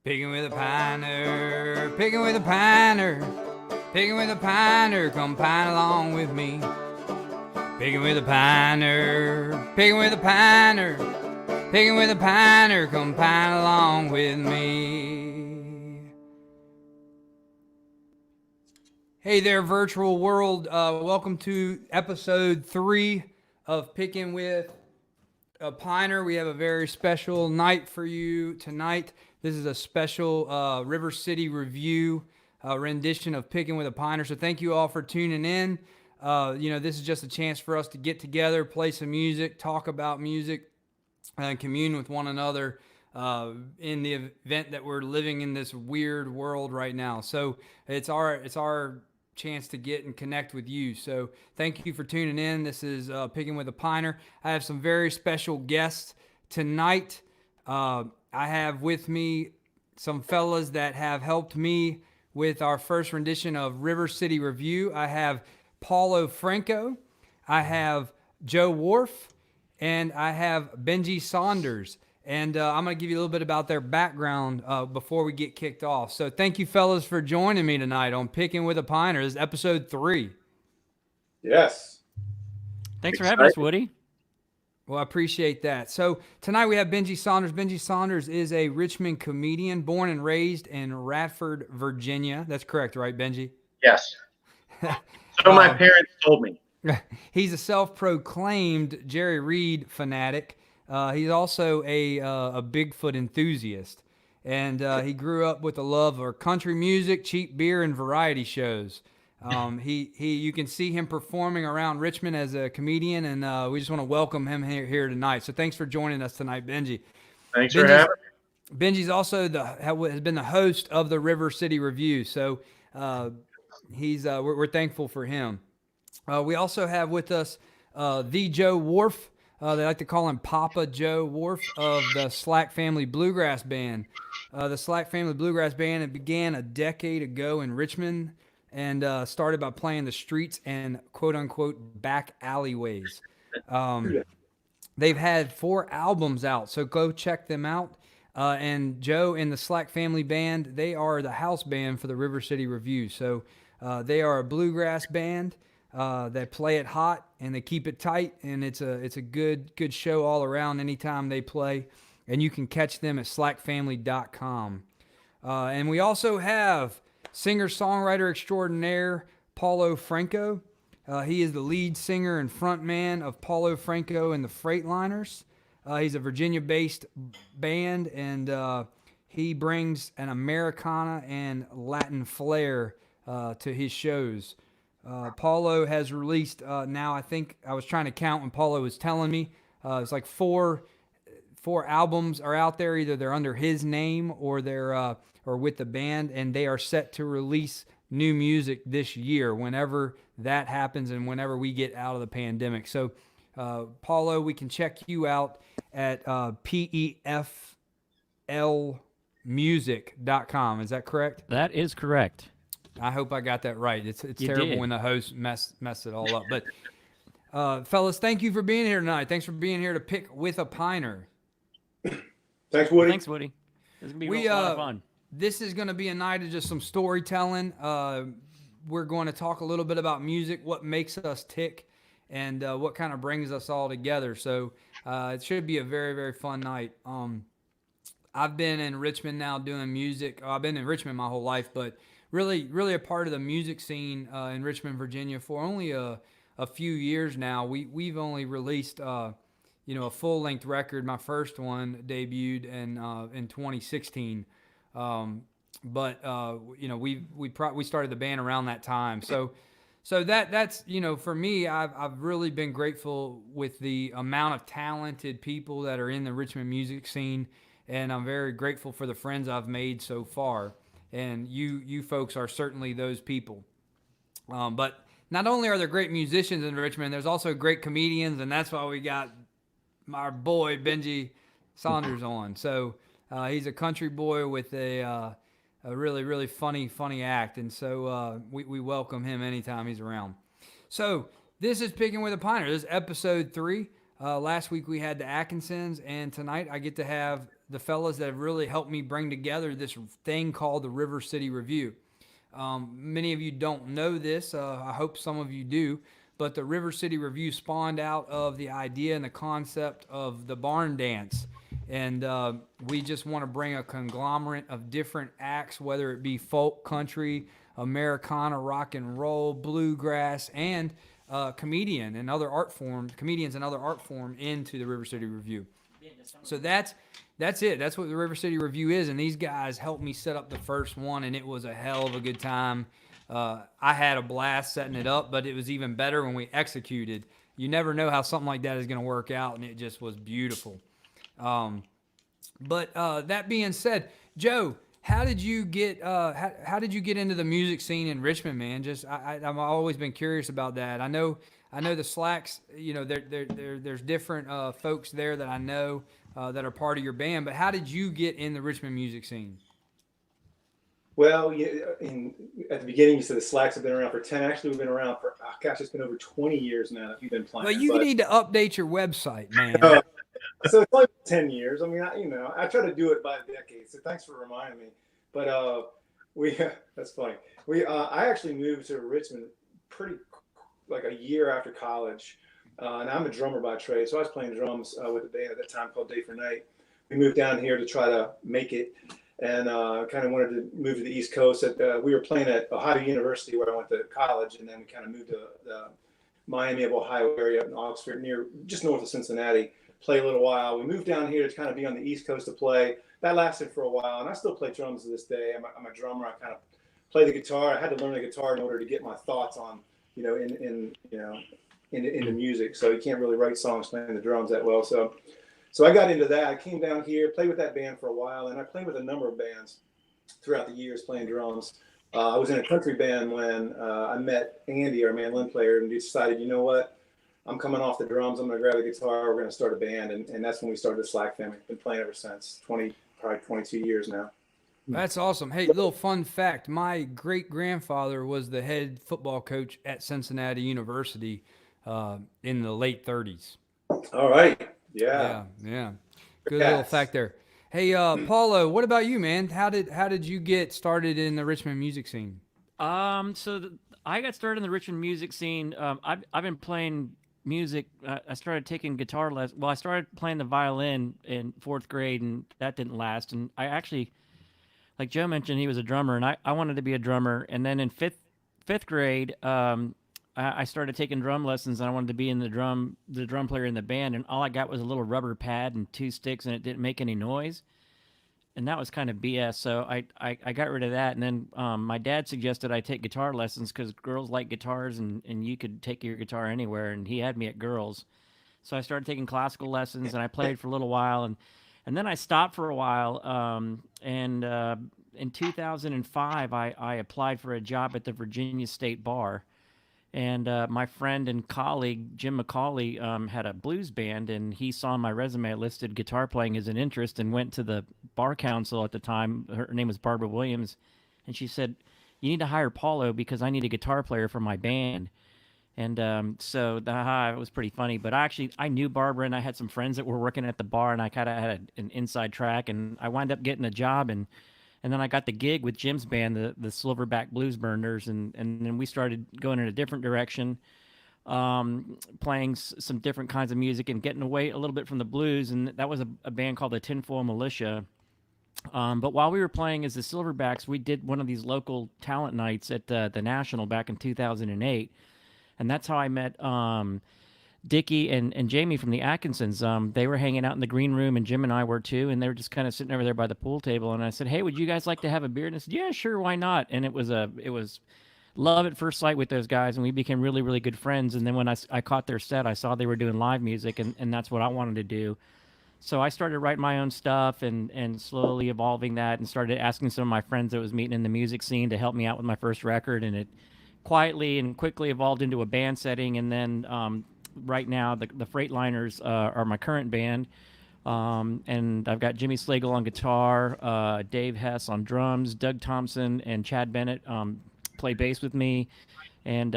Pickin' with a piner, pickin' with a piner, pickin' with a piner, come pine along with me. Pickin' with a piner, pickin' with a piner, pickin' with a piner, come pine along with me. Hey there, virtual world. Welcome to episode 3 of Pickin' with a Piner. We have a very special night for you tonight. This is a special River City Revue rendition of Pickin' with a Piner. So thank you all for tuning in. This is just a chance for us to get together, play some music, talk about music, and commune with one another in the event that we're living in this weird world right now. So it's our chance to get and connect with you. So thank you for tuning in. This is Pickin' with a Piner. I have some very special guests tonight. I have with me some fellas that have helped me with our first rendition of River City Revue. I have Paulo Franco, I have Joe Wharff, and I have Benjie Saunders. And I'm going to give you a little bit about their background before we get kicked off. So thank you, fellas, for joining me tonight on Pickin' with a Piner. This is episode 3. Yes. Thanks for having us, Woody. Well, I appreciate that. So tonight we have Benjie Saunders. Benjie Saunders is a Richmond comedian, born and raised in Radford, Virginia. That's correct, right, Benjie? Yes. So my parents told me. He's a self-proclaimed Jerry Reed fanatic. He's also a Bigfoot enthusiast, and he grew up with a love for country music, cheap beer, and variety shows. You can see him performing around Richmond as a comedian, and we just want to welcome him here tonight. So thanks for joining us tonight, Benjie. Thanks for having me. Benjie's also has been the host of the River City Revue, so we're thankful for him. We also have with us the Joe Wharff. They like to call him Papa Joe Wharff of the Slack Family Bluegrass Band. The Slack Family Bluegrass Band, it began a decade ago in Richmond and started by playing the streets and quote-unquote back alleyways. They've had 4 albums out, so go check them out. And Joe and the Slack Family Band, they are the house band for the River City Revue. So they are a bluegrass band. They play it hot and they keep it tight, and it's a good show all around anytime they play. And you can catch them at slackfamily.com. And we also have singer-songwriter extraordinaire Paulo Franco. He is the lead singer and frontman of Paulo Franco and the Freightliners. He's a Virginia-based band, and he brings an Americana and Latin flair to his shows. Paulo has released now, I think I was trying to count when Paulo was telling me, it's like four albums are out there. Either they're under his name or they're or with the band, and they are set to release new music this year whenever that happens and whenever we get out of the pandemic. So Paulo, we can check you out at PEFLmusic.com. Is that correct? That is correct. I hope I got that right. It's terrible when the host mess it all up. But fellas, thank you for being here tonight. Thanks for being here to Pick with a Piner. Thanks, Woody. Thanks, Woody. This is going to be a lot of fun. This is going to be a night of just some storytelling. We're going to talk a little bit about music, what makes us tick, and what kind of brings us all together. So it should be a very, very fun night. I've been in Richmond now doing music. I've been in Richmond my whole life, but really a part of the music scene in Richmond, Virginia for only a few years now. We've only released a full-length record. My first one debuted in 2016. We started the band around that time. So that's for me, I've really been grateful with the amount of talented people that are in the Richmond music scene, and I'm very grateful for the friends I've made so far. And you folks are certainly those people. But not only are there great musicians in Richmond, there's also great comedians, and that's why we got our boy Benjie Saunders on. So he's a country boy with a really, really funny act, and so we welcome him anytime he's around. So this is Pickin' with a Piner. This is episode 3. Last week we had the Atkinsons, and tonight I get to have the fellas that have really helped me bring together this thing called the River City Revue. Many of you don't know this. I hope some of you do. But the River City Revue spawned out of the idea and the concept of the barn dance. And we just want to bring a conglomerate of different acts, whether it be folk, country, Americana, rock and roll, bluegrass, and comedians and other art form, into the River City Revue. So that's it. That's what the River City Revue is. And these guys helped me set up the first one, and it was a hell of a good time. I had a blast setting it up, but it was even better when we executed. You never know how something like that is going to work out, and it just was beautiful. But that being said, Joe, how did you get into the music scene in Richmond, man? I've always been curious about that. I know the Slacks. You know, there's different folks there that I know that are part of your band. But how did you get in the Richmond music scene? Well, at the beginning, you said the Slacks have been around for 10. Actually, we've been around for, it's been over 20 years now that you've been playing. Well, you need to update your website, man. So it's like 10 years. I mean, I try to do it by decades. So thanks for reminding me. But that's funny. I actually moved to Richmond pretty like a year after college. And I'm a drummer by trade. So I was playing drums with a band at that time called Day for Night. We moved down here to try to make it. And kind of wanted to move to the East Coast. We were playing at Ohio University where I went to college, and then we kind of moved to the Miami of Ohio area up in Oxford, just north of Cincinnati, play a little while. We moved down here to kind of be on the East Coast to play. That lasted for a while, and I still play drums to this day. I'm a drummer. I kind of play the guitar. I had to learn the guitar in order to get my thoughts on, into music. So you can't really write songs playing the drums that well. So I got into that. I came down here, played with that band for a while, and I played with a number of bands throughout the years playing drums. I was in a country band when I met Andy, our mandolin player, and we decided, you know what? I'm coming off the drums. I'm going to grab the guitar. We're going to start a band, and that's when we started the Slack family. Been playing ever since, probably 22 years now. That's awesome. Hey, little fun fact. My great-grandfather was the head football coach at Cincinnati University in the late 30s. All right. Yeah. Good little fact there. Hey, Paulo, what about you, man? How did you get started in the Richmond music scene? I got started in the Richmond music scene. I've been playing music. I started taking guitar lessons. Well, I started playing the violin in 4th grade, and that didn't last. And I actually, like Joe mentioned, he was a drummer, and I wanted to be a drummer. And then in fifth grade, I started taking drum lessons, and I wanted to be in the drum player in the band, and all I got was a little rubber pad and 2 sticks, and it didn't make any noise, and that was kind of BS. So I got rid of that, and then my dad suggested I take guitar lessons because girls like guitars, and you could take your guitar anywhere, and he had me at girls. So I started taking classical lessons, and I played for a little while, and then I stopped for a while, and in 2005 I applied for a job at the Virginia State Bar. And my friend and colleague, Jim McCauley, had a blues band, and he saw my resume listed guitar playing as an interest and went to the bar council at the time. Her name was Barbara Williams, and she said, "You need to hire Paulo because I need a guitar player for my band." And so it was pretty funny. But I knew Barbara, and I had some friends that were working at the bar, and I kind of had an inside track, and I wound up getting a job, and then I got the gig with Jim's band, the Silverback Blues Burners, and then we started going in a different direction, playing some different kinds of music and getting away a little bit from the blues, and that was a band called the Tinfoil Militia. But while we were playing as the Silverbacks, we did one of these local talent nights at the National back in 2008, and that's how I met Dickie and Jamie from the Atkinsons. They were hanging out in the green room, and Jim and I were too, and they were just kind of sitting over there by the pool table, and I said, "Hey, would you guys like to have a beer?" And they said, "Yeah, sure, why not?" And it was love at first sight with those guys, and we became really, really good friends. And then when I caught their set, I saw they were doing live music, and that's what I wanted to do. So I started writing my own stuff and slowly evolving that, and started asking some of my friends that was meeting in the music scene to help me out with my first record, and it quietly and quickly evolved into a band setting. And then right now, the Freightliners are my current band, and I've got Jimmy Slagle on guitar, Dave Hess on drums, Doug Thompson and Chad Bennett play bass with me, and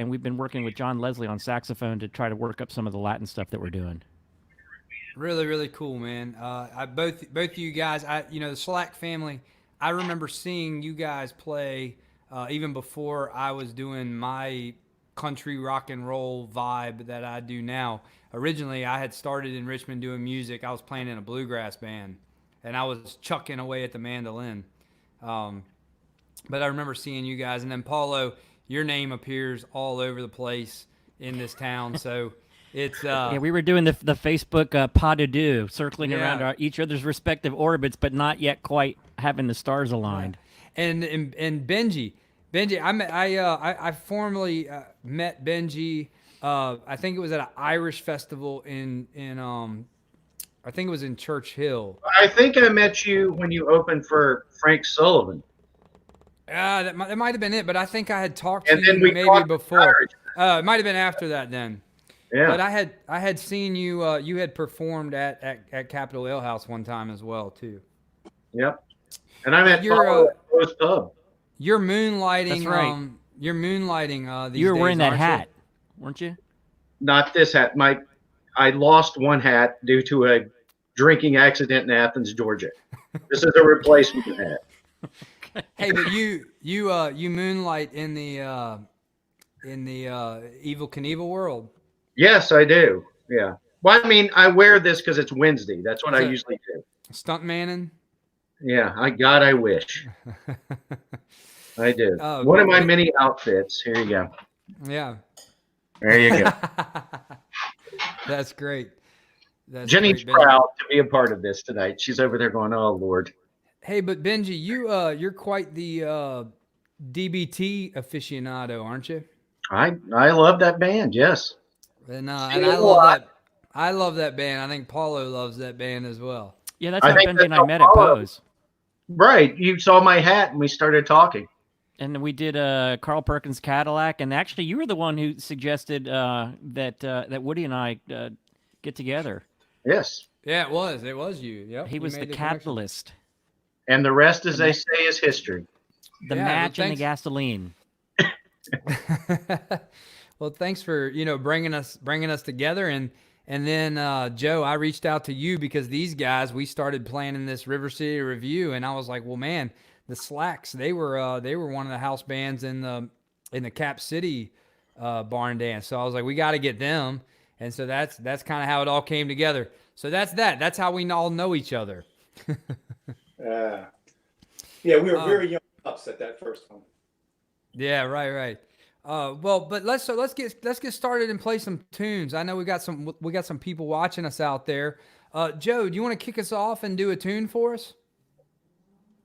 we've been working with John Leslie on saxophone to try to work up some of the Latin stuff that we're doing. Really, really cool, man. I both of you guys, the Slack family. I remember seeing you guys play even before I was doing my country rock and roll vibe that I do now. Originally, I had started in Richmond doing music. I was playing in a bluegrass band, and I was chucking away at the mandolin. Um, but I remember seeing you guys, and then Paulo, your name appears all over the place in this town. So it's Yeah, we were doing the Facebook pas de deux, circling around Yeah. each other's respective orbits, but not yet quite having the stars aligned. and Benjie, I formally met Benjie. I think it was at an Irish festival in I think it was in Church Hill. I think I met you when you opened for Frank Sullivan. That might have been it, but I think I had talked to And then you we maybe talked before. Irish. It might have been after that then. Yeah. But I had seen you. You had performed at Capitol Ale House one time as well too. Yep. And I met You're, Paulo at Rose Pub. You're moonlighting. That's right. You're moonlighting. These You were wearing days, that aren't you? hat, weren't you? Not this hat. I lost one hat due to a drinking accident in Athens, Georgia. This is a replacement hat. Hey, but you moonlight in the Evil Knievel world. Yes, I do. Yeah. Well, I mean, I wear this because it's Wednesday. That's what I usually do. Stuntmanning. Yeah. I wish. I do. One of my many outfits. Here you go. Yeah. There you go. That's great. That's Jenny's great, Benjie. proud to be a part of this tonight. She's over there going, "Oh Lord." Hey, but Benjie, you're quite the DBT aficionado, aren't you? I love that band. Yes. And I love that. I love that band. I think Paulo loves that band as well. Yeah, that's I how think Benjie and that's I met how at Paulo- Pose. Right. You saw my hat and we started talking. And we did Carl Perkins Cadillac, and actually, you were the one who suggested that Woody and I get together. Yes. Yeah, it was. It was you. Yep. He you was made the connection. catalyst, And the rest, as they say, is history. the Yeah, match, well, and the gasoline. Well, thanks for bringing us together, and then Joe, I reached out to you because these guys, we started playing in this River City Revue, and I was like, well, man, the Slacks, they were one of the house bands in the Cap City barn dance, so I was like, we got to get them, and so that's kind of how it all came together. So that's how we all know each other. Yeah, we were very young ups at that first one. Yeah, right. Well, but let's get started and play some tunes. I know we got some people watching us out there. Joe, do you want to kick us off and do a tune for us?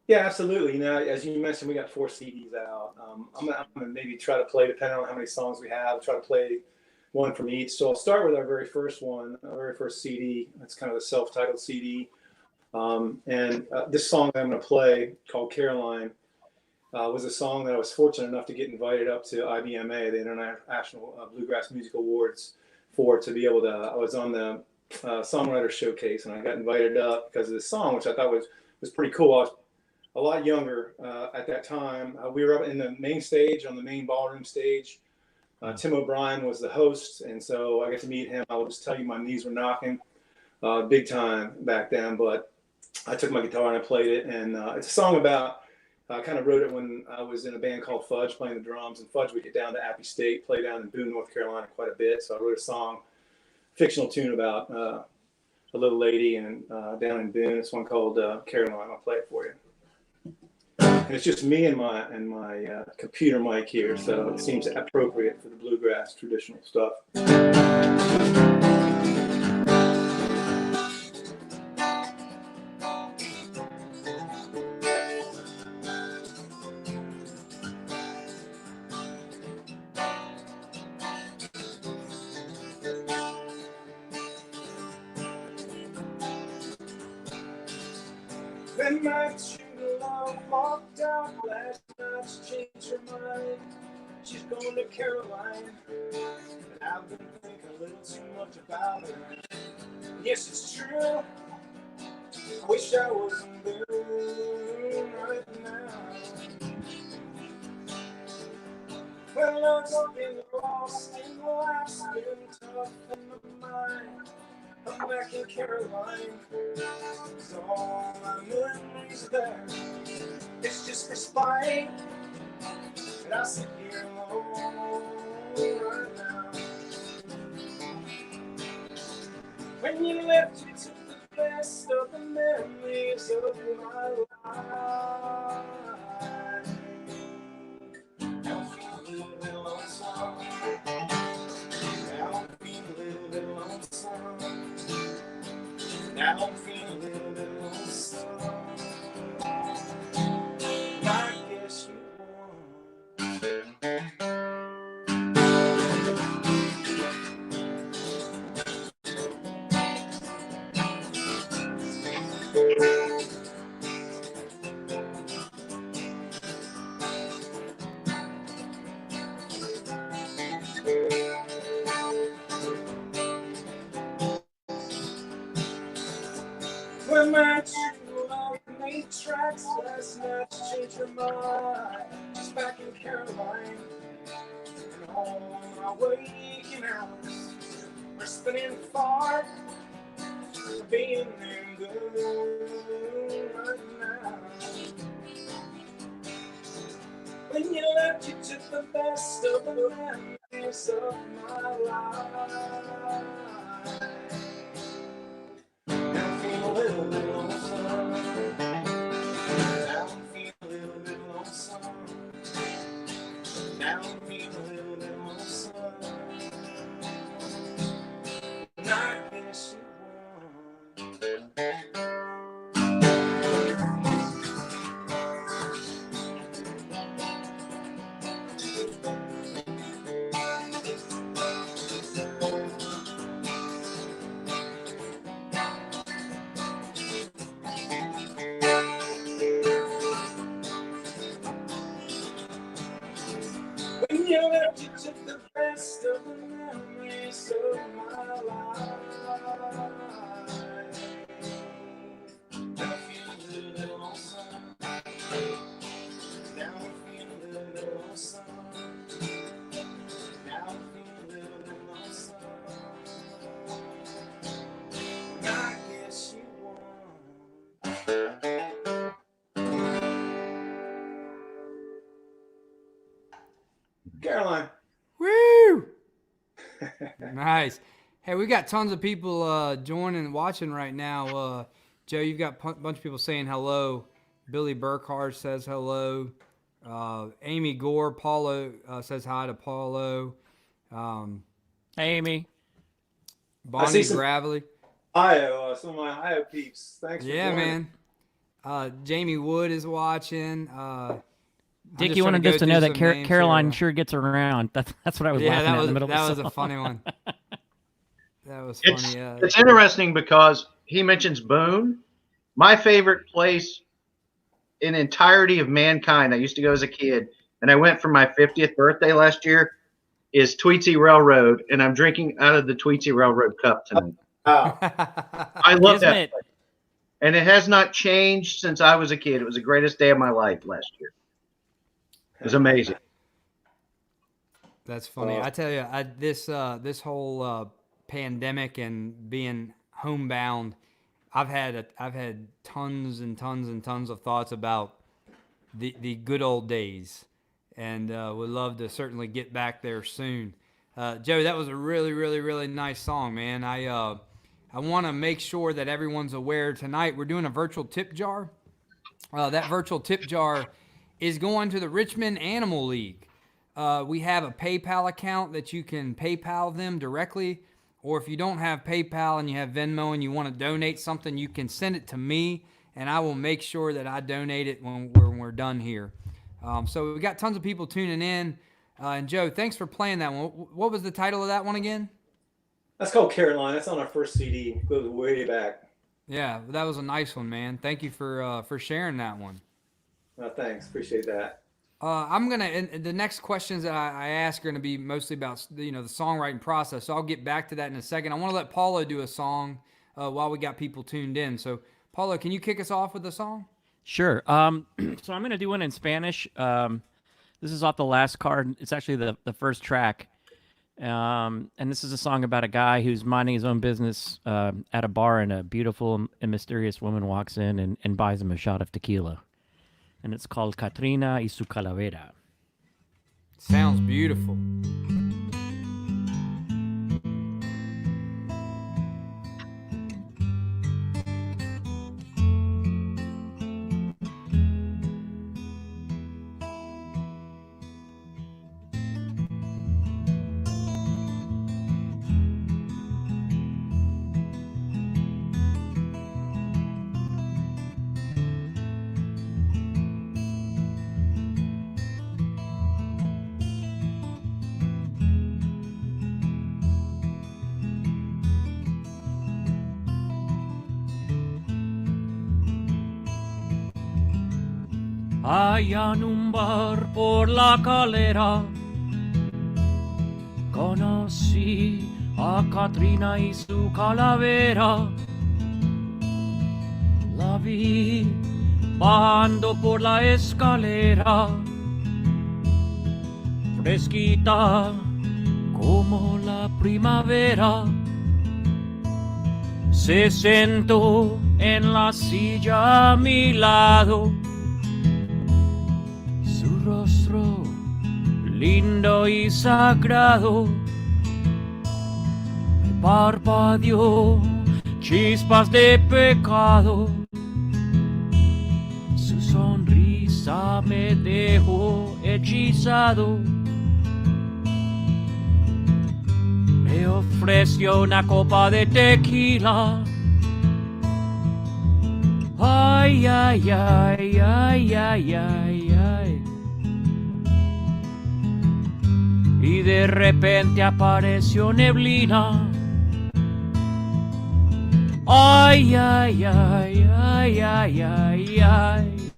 Yeah, absolutely. As you mentioned, we got 4 CDs out. I'm gonna maybe try to play, depending on how many songs we have, try to play one from each. So I'll start with our very first one, our very first CD. That's kind of the self-titled CD. And this song that I'm going to play, called Caroline, was a song that I was fortunate enough to get invited up to IBMA, the International Bluegrass Music Awards, to be able to. I was on the songwriter showcase, and I got invited up because of this song, which I thought was pretty cool. I was a lot younger at that time. We were up in the main stage, on the main ballroom stage. Tim O'Brien was the host, and so I got to meet him. I will just tell you, my knees were knocking big time back then, but I took my guitar and I played it, and it's a song about, I kind of wrote it when I was in a band called Fudge, playing the drums, and Fudge would get down to Appy State, play down in Boone, North Carolina quite a bit, so I wrote a song, fictional tune about a little lady and down in Boone. It's one called Caroline. I'll play it for you. And it's just me and my computer mic here, so it seems appropriate for the bluegrass traditional stuff. The night you love walked out last night, she changed her mind. She's going to Caroline, and I've been thinking a little too much about her. Yes, it's true. I wish I was in Boone right now. Well, love's been lost and life's been tough in my mind. I'm back in Carolina, so all my memories are there. It's just for spite that I sit here alone right now. When you left, you took the best of the memories of my life. Now I'm feeling a little bit lonesome. Now I'm feeling a little bit lonesome. Now I'm feeling a little bit lonesome. I guess you won. When I you I made tracks last night to change your mind. Just back in Carolina, and all my waking hours we're spinning far from being in good right now. When you left, you took the best of the memories of my life. Now I'm feeling a little bit lonesome. Now I'm feeling a little bit lonesome. Now I'm feeling a little bit lonesome. And I guess you won. When you left, you took the best of the memories of my life. Now I'm feeling a little bit lonesome. Now I'm feeling a little bit lonesome. Now I'm feeling a little bit lonesome. And I guess you won. Caroline. Woo! Nice. Hey, we got tons of people joining and watching right now. Joe, you've got a bunch of people saying hello. Billy Burkhardt says hello. Amy Gore, Paulo says hi to Paulo. Hey, Amy. Bonnie some- Gravely. Ohio, some of my Ohio peeps. Thanks for Yeah, joining. man. Jamie Wood is watching. Dick, just you trying wanted go us to through know that some names Caroline here. sure gets around. That's what I was Yeah, laughing at in the middle that of was the a song. funny one. That was It's funny. Yeah. it's interesting because he mentions Boone. My favorite place in entirety of mankind. I used to go as a kid, and I went for my 50th birthday last year. Is Tweetsie Railroad, and I'm drinking out of the Tweetsie Railroad cup tonight. Wow. I love that, Kismet. place. And it has not changed since I was a kid. It was the greatest day of my life last year. It was amazing. That's funny. I tell you, this whole pandemic and being homebound, I've had tons and tons and tons of thoughts about the good old days, and would love to certainly get back there soon. Joe, that was a really, really, really nice song, man. I want to make sure that everyone's aware tonight we're doing a virtual tip jar. That virtual tip jar is going to the Richmond Animal League. We have a PayPal account that you can PayPal them directly, or if you don't have PayPal and you have Venmo and you want to donate something, you can send it to me, and I will make sure that I donate it when we're done here. So we got tons of people tuning in. And Joe, thanks for playing that one. What was the title of that one again? That's called Caroline. That's on our first CD. Goes way back. Yeah, that was a nice one, man. Thank you for sharing that one. Thanks. Appreciate that. I'm gonna. And the next questions that I ask are gonna be mostly about the songwriting process. So I'll get back to that in a second. I want to let Paulo do a song while we got people tuned in. So Paulo, can you kick us off with a song? Sure. So I'm going to do one in Spanish. This is off the last card. It's actually the first track. And this is a song about a guy who's minding his own business at a bar, and a beautiful and mysterious woman walks in and buys him a shot of tequila. And it's called Katrina y su calavera. Sounds beautiful. Allá en un bar por la calera conocí a Katrina y su calavera. La vi bajando por la escalera, fresquita como la primavera. Se sentó en la silla a mi lado. Rostro lindo y sagrado me parpadeó chispas de pecado. Su sonrisa me dejó hechizado. Me ofreció una copa de tequila. Ay, ay, ay, ay, ay, ay, ay. Y de repente apareció neblina. Ay, ay, ay, ay, ay, ay, ay.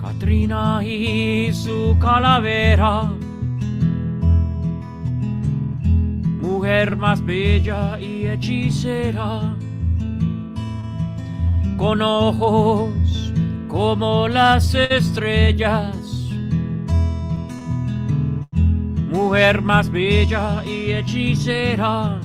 Katrina y su calavera, mujer más bella y hechicera, con ojos como las estrellas. Mujer más bella y hechicera.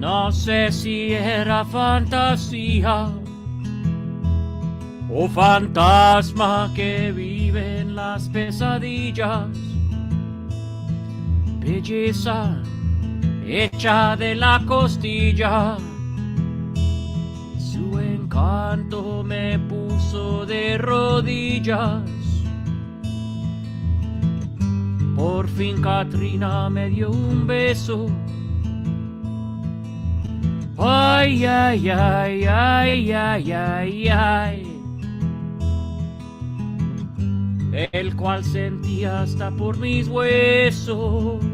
No sé si era fantasía o fantasma que vive en las pesadillas. Belleza hecha de la costilla, su encanto me puso de rodillas. Por fin Katrina me dio un beso. Ay, ay, ay, ay, ay, ay, ay. El cual sentía hasta por mis huesos.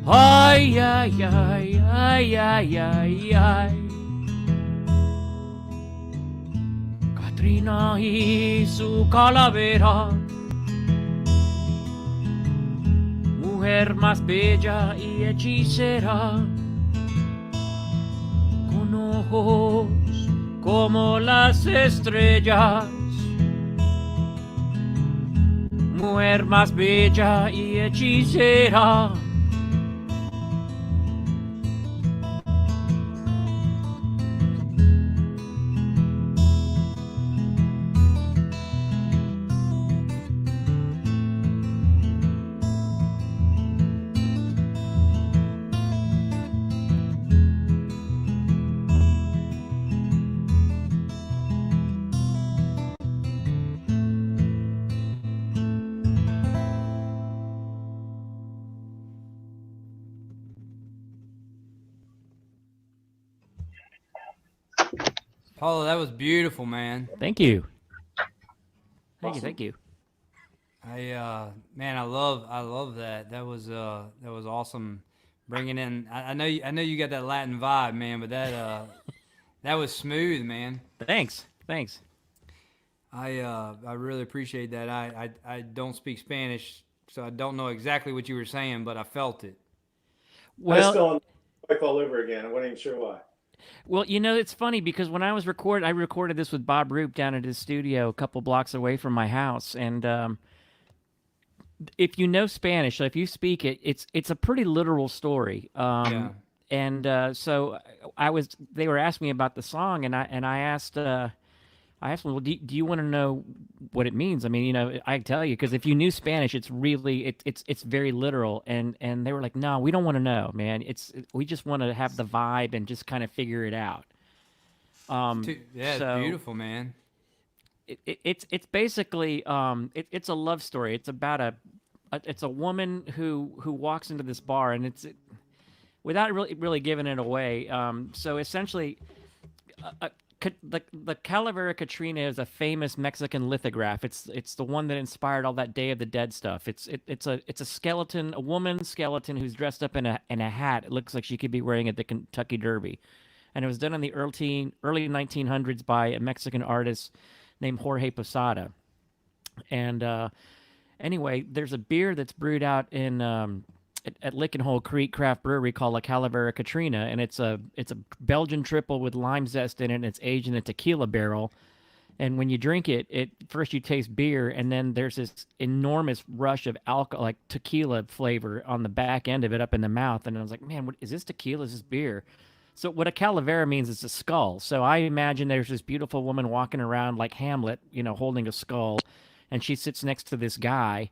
Ay, ay, ay, ay, ay, ay, ay. Katrina y su calavera, mujer más bella y hechicera, con ojos como las estrellas, mujer más bella y hechicera. Paulo, that was beautiful, man. Thank you. Awesome. Thank you. Man, I love that. That was awesome. Bringing in, I know you got that Latin vibe, man, but that was smooth, man. Thanks. I really appreciate that. I don't speak Spanish, so I don't know exactly what you were saying, but I felt it. I just Well, fell on my wife all over again. I wasn't even sure why. well, it's funny because when I was I recorded this with Bob Roop down at his studio a couple blocks away from my house, and if you know Spanish, so if you speak it, it's a pretty literal story. Yeah. And so they were asking me about the song, and I asked them, well, do you want to know what it means? I mean, I can tell you because if you knew Spanish, it's really it's very literal, and they were like, no, we don't want to know, man. We just want to have the vibe and just kind of figure it out. It's beautiful, man. It's basically it's a love story. It's about it's a woman who walks into this bar, and without really giving it away. So essentially, the Calavera Catrina is a famous Mexican lithograph. It's the one that inspired all that Day of the Dead stuff. It's a skeleton, a woman skeleton who's dressed up in a hat. It looks like she could be wearing at the Kentucky Derby, and it was done in the early 1900s by a Mexican artist named Jorge Posada. And anyway, there's a beer that's brewed out in at Lick and Hole Creek Craft Brewery called La Calavera Catrina, and it's a Belgian triple with lime zest in it, and it's aged in a tequila barrel. And when you drink it, first you taste beer, and then there's this enormous rush of alcohol, like tequila flavor on the back end of it up in the mouth. And I was like, man, what is this tequila? Is this beer? So what a calavera means is a skull. So I imagine there's this beautiful woman walking around like Hamlet, holding a skull, and she sits next to this guy,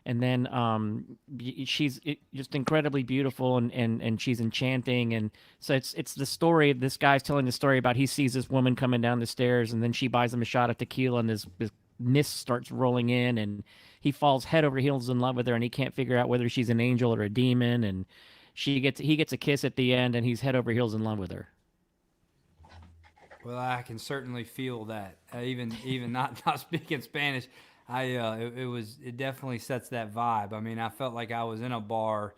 and then she's just incredibly beautiful, and she's enchanting. And so it's the story. This guy's telling the story about he sees this woman coming down the stairs, and then she buys him a shot of tequila, and this mist starts rolling in, and he falls head over heels in love with her, and he can't figure out whether she's an angel or a demon, and he gets a kiss at the end, and he's head over heels in love with her. Well, I can certainly feel that. Even not speaking Spanish, it definitely sets that vibe. I mean, I felt like I was in a bar,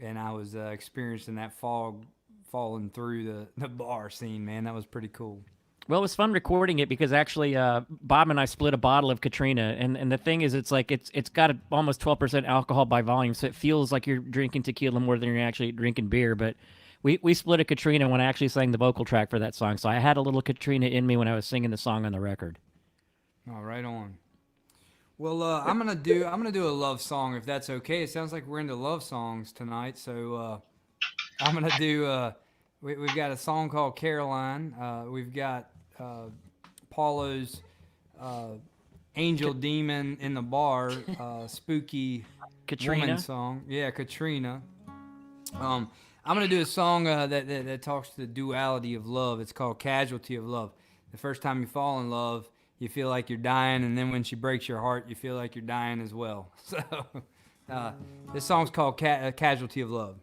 and I was experiencing that fog falling through the bar scene. Man, that was pretty cool. Well, it was fun recording it because actually Bob and I split a bottle of Katrina, and the thing is, it's like it's got almost 12% alcohol by volume, so it feels like you're drinking tequila more than you're actually drinking beer. But we split a Katrina when I actually sang the vocal track for that song, so I had a little Katrina in me when I was singing the song on the record. Oh, right on. Well, I'm gonna do a love song if that's okay. It sounds like we're into love songs tonight, so I'm gonna do. We've got a song called Caroline. We've got Paulo's Angel Demon in the Bar, spooky Katrina woman song. Yeah, Katrina. I'm gonna do a song that talks to the duality of love. It's called Casualty of Love. The first time you fall in love, you feel like you're dying, and then when she breaks your heart, you feel like you're dying as well. So this song's called Casualty of Love.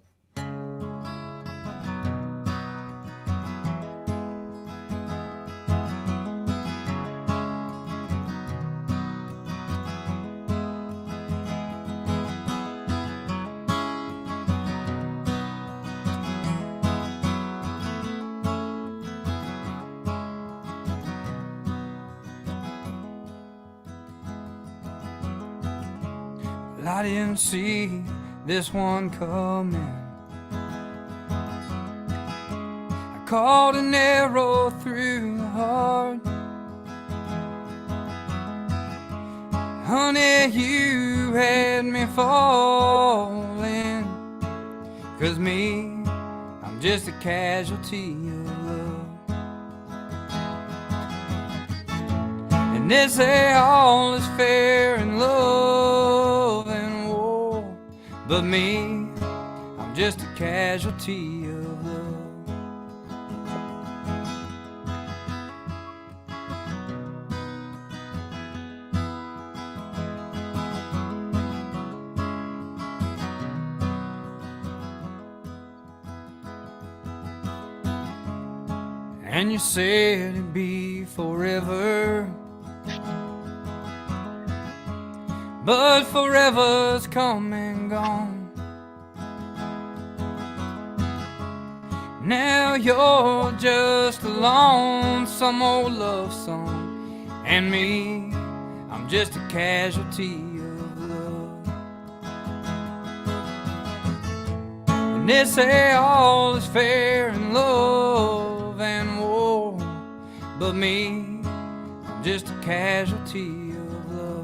I didn't see this one coming. I caught an arrow through the heart. Honey, you had me falling. 'Cause me, I'm just a casualty of love. And they say all is fair in love and war, but me, I'm just a casualty of love. and you said it'd be forever. But forever's come and gone. Now you're just alone, some old love song, and me, I'm just a casualty of love. And they say all is fair in love and war, but me, I'm just a casualty of love.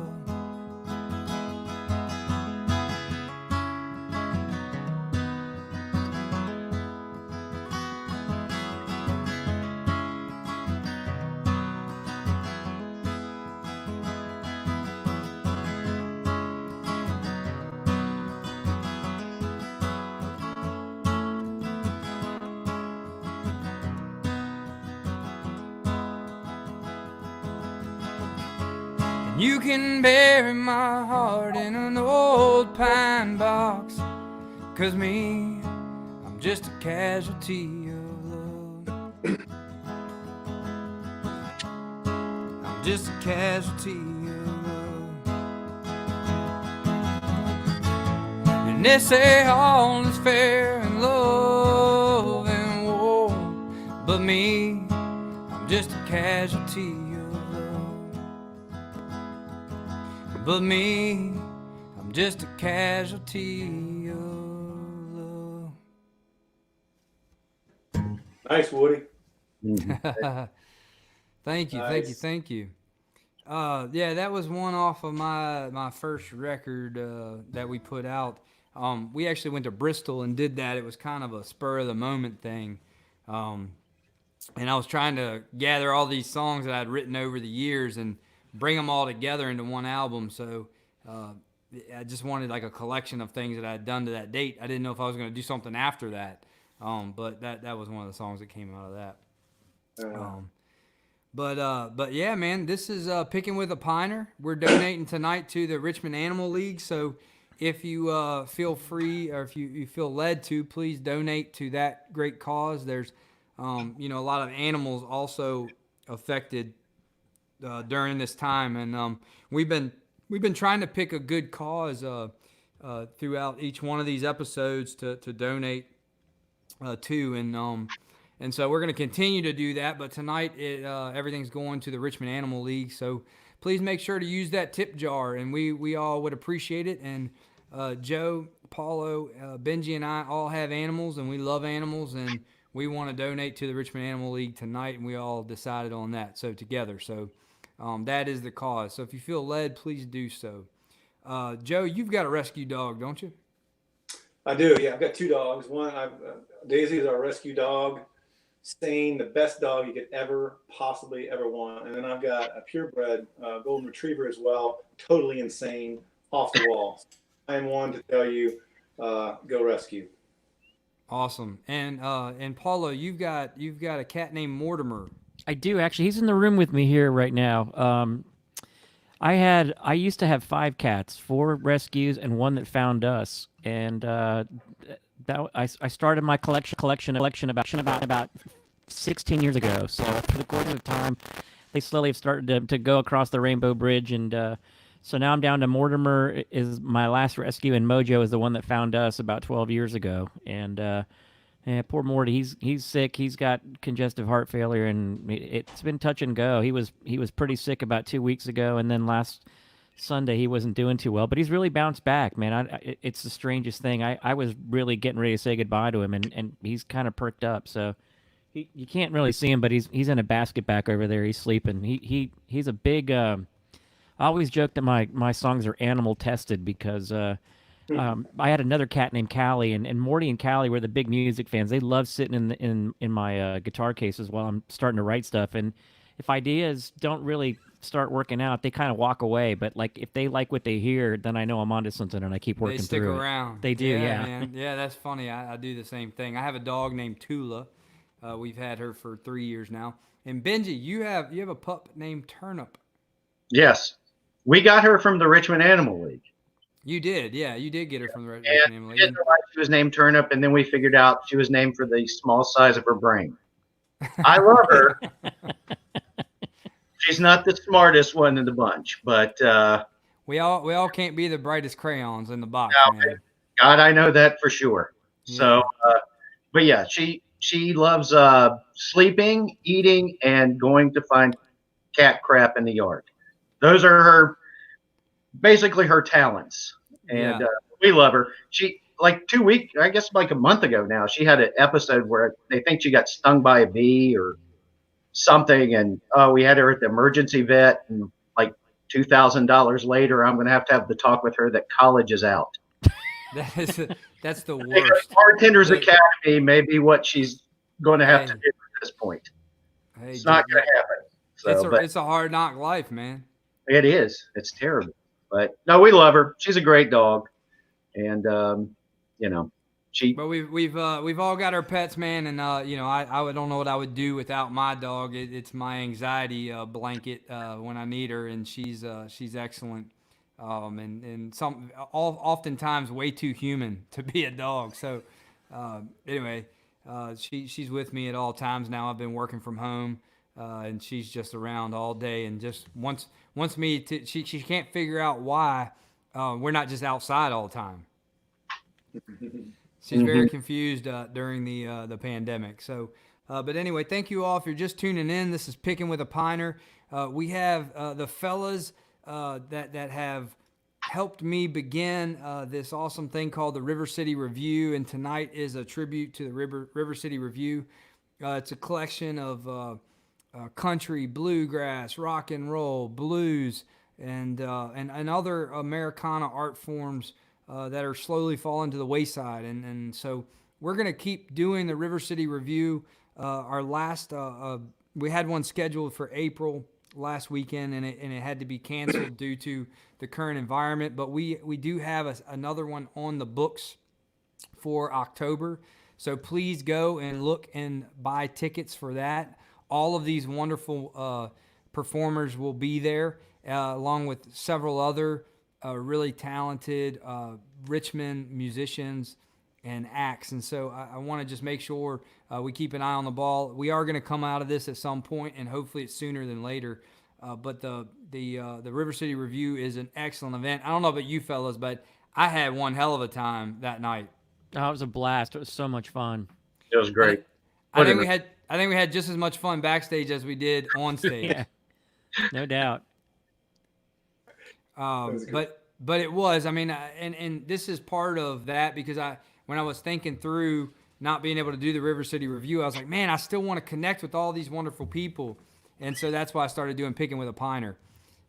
You can bury my heart in an old pine box, 'cause me, I'm just a casualty of love. I'm just a casualty of love. And they say all is fair in love and war, but me, I'm just a casualty of love. But me, I'm just a casualty of love. Nice, Woody. Thank you, Nice. thank you. Yeah, that was one off of my first record that we put out. We actually went to Bristol and did that. It was kind of a spur of the moment thing. And I was trying to gather all these songs that I'd written over the years and bring them all together into one album. So I just wanted like a collection of things that I had done to that date. I didn't know if I was going to do something after that, but that was one of the songs that came out of that. But yeah, man, this is Pickin with a Piner. We're donating tonight to the Richmond Animal League. So if you feel free, or if you feel led to, please donate to that great cause. There's a lot of animals also affected during this time, and we've been trying to pick a good cause throughout each one of these episodes to donate to, and so we're going to continue to do that. But tonight, everything's going to the Richmond Animal League, so please make sure to use that tip jar, and we all would appreciate it. And Joe, Paulo, Benjie, and I all have animals, and we love animals, and we want to donate to the Richmond Animal League tonight, and we all decided on that. So together, that is the cause. So if you feel led, please do so. Joe, you've got a rescue dog, don't you? I do, yeah. I've got two dogs. Daisy is our rescue dog. Sane, the best dog you could possibly ever want. And then I've got a purebred golden retriever as well, totally insane, off the wall. I am one to tell you, go rescue. Awesome. And Paulo, you've got a cat named Mortimer. I do, actually. He's in the room with me here right now. I used to have 5 cats, 4 rescues and 1 that found us. And I started my collection about 16 years ago. So for the course of time, they slowly have started to go across the Rainbow Bridge. And so now I'm down to Mortimer is my last rescue, and Mojo is the one that found us about 12 years ago. And poor Morty, he's sick. He's got congestive heart failure, and it's been touch and go. He was pretty sick about 2 weeks ago, and then last Sunday he wasn't doing too well. But he's really bounced back, man. It's the strangest thing. I was really getting ready to say goodbye to him, and he's kind of perked up. So you can't really see him, but he's in a basket back over there. He's sleeping. He's a big. I always joke that my songs are animal tested because. I had another cat named Callie, and Morty and Callie were the big music fans. They love sitting in my guitar cases while I'm starting to write stuff. And if ideas don't really start working out, they kind of walk away. But like if they like what they hear, then I know I'm onto something, and I keep working through it. They stick around. They do, yeah. Man. Yeah, that's funny. I do the same thing. I have a dog named Tula. We've had her for 3 years now. And Benjie, you have a pup named Turnip. Yes, we got her from the Richmond Animal League. You did, yeah. You did get her from the Richmond Animal League. She was named Turnip, and then we figured out she was named for the small size of her brain. I love her. She's not the smartest one in the bunch, but We all can't be the brightest crayons in the box, no, man. God, I know that for sure. So, Yeah. but yeah, she loves sleeping, eating, and going to find cat crap in the yard. Those are her basically her talents, and Yeah. we love her. She like 2 weeks, I guess, like a month ago now. She had an episode where they think she got stung by a bee or something, and we had her at the emergency vet, and like $2,000 later, I'm going to have the talk with her that college is out. That's the I think worst. Bartender's The- Academy may be what she's going to have to Hey. do at this point. Hey, It's not going to happen. So, but it's a hard knock life, man. it is. It's terrible. But no, we love her. She's a great dog, and you know, she. But we've all got our pets, man, and I don't know what I would do without my dog. It's my anxiety blanket when I need her, and she's excellent, and oftentimes way too human to be a dog. So anyway, she's with me at all times now. I've been working from home, and she's just around all day, and just wants me to. She can't figure out why we're not just outside all the time. She's very confused during the pandemic. So, but anyway, thank you all if you're just tuning in. This is Pickin with a Piner. We have the fellas that have helped me begin this awesome thing called the River City Revue, and tonight is a tribute to the River City Revue. It's a collection of country, bluegrass, rock and roll, blues, and other Americana art forms that are slowly falling to the wayside. And so we're going to keep doing the River City Revue. Our last, we had one scheduled for April last weekend, and it had to be canceled due to the current environment. But we do have another one on the books for October. So please go and look and buy tickets for that. All of these wonderful performers will be there, along with several other really talented Richmond musicians and acts. And so I want to just make sure we keep an eye on the ball. We are going to come out of this at some point, and hopefully it's sooner than later. But the River City Revue is an excellent event. I don't know about you fellas, but I had one hell of a time that night. Oh, it was a blast. It was so much fun. It was great. I think we had just as much fun backstage as we did on stage. Yeah, no doubt. But it was. I mean, and this is part of that, because when I was thinking through not being able to do the River City Revue, I was like, man, I still want to connect with all these wonderful people, and so that's why I started doing Pickin with a Piner.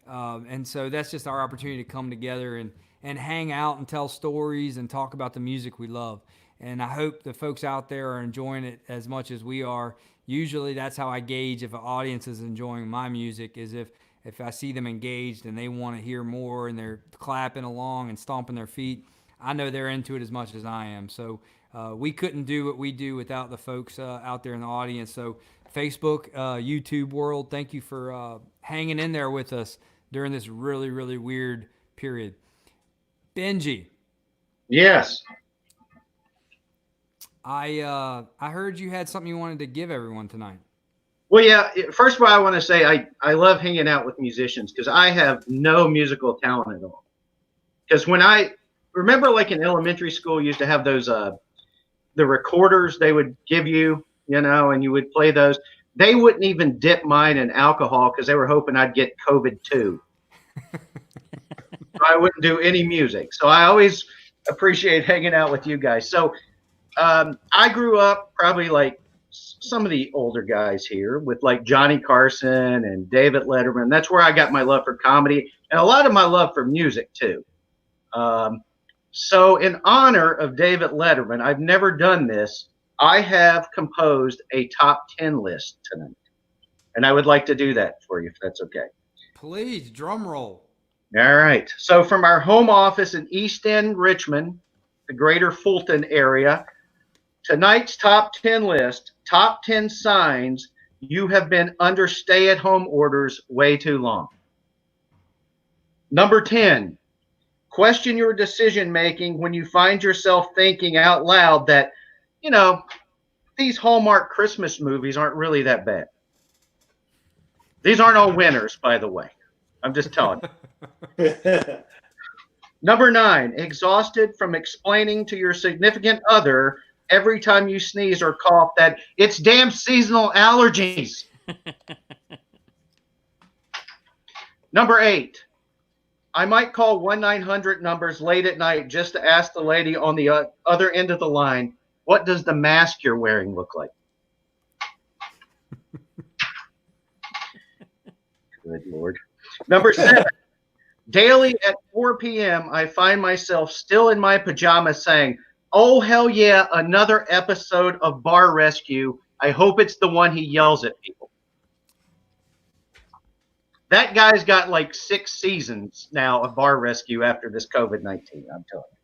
And so that's just our opportunity to come together and hang out and tell stories and talk about the music we love. And I hope the folks out there are enjoying it as much as we are. Usually that's how I gauge if an audience is enjoying my music, is if I see them engaged and they want to hear more and they're clapping along and stomping their feet, I know they're into it as much as I am. So we couldn't do what we do without the folks out there in the audience. So Facebook, YouTube world, thank you for hanging in there with us during this really, really weird period. Benjie. Yes. I heard you had something you wanted to give everyone tonight. Well, yeah. First of all, I want to say I love hanging out with musicians, because I have no musical talent at all. Because when I remember, like in elementary school, you used to have those the recorders they would give you, and you would play those. They wouldn't even dip mine in alcohol because they were hoping I'd get COVID too. I wouldn't do any music. So I always appreciate hanging out with you guys. So I grew up probably like some of the older guys here with like Johnny Carson and David Letterman. That's where I got my love for comedy and a lot of my love for music too. So in honor of David Letterman, I've never done this. I have composed a top 10 list tonight, and I would like to do that for you, if that's okay. Please, drum roll. All right. So from our home office in East End, Richmond, the greater Fulton area, tonight's top 10 list, top 10 signs you have been under stay-at-home orders way too long. Number 10, question your decision-making when you find yourself thinking out loud that, these Hallmark Christmas movies aren't really that bad. These aren't all winners, by the way. I'm just telling you. Number 9, exhausted from explaining to your significant other every time you sneeze or cough that it's damn seasonal allergies. Number 8, I might call 1-900 numbers late at night just to ask the lady on the other end of the line, what does the mask you're wearing look like? Good Lord. Number 7, daily at 4 p.m., I find myself still in my pajamas saying, oh, hell yeah, another episode of Bar Rescue. I hope it's the one he yells at people. That guy's got like 6 seasons now of Bar Rescue after this COVID-19, I'm telling you.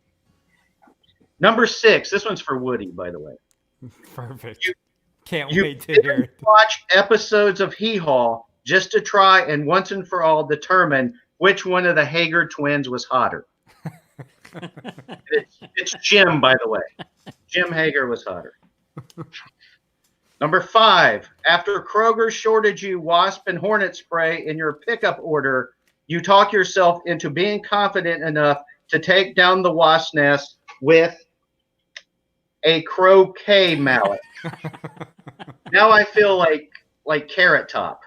Number 6, this one's for Woody, by the way. Perfect. Can't wait to hear it. Watch episodes of Hee Haw just to try and once and for all determine which one of the Hager twins was hotter. It's Jim, by the way. Jim Hager was hotter. Number 5, after Kroger shorted you wasp and hornet spray in your pickup order, you talk yourself into being confident enough to take down the wasp nest with a croquet mallet. Now I feel like Carrot Top.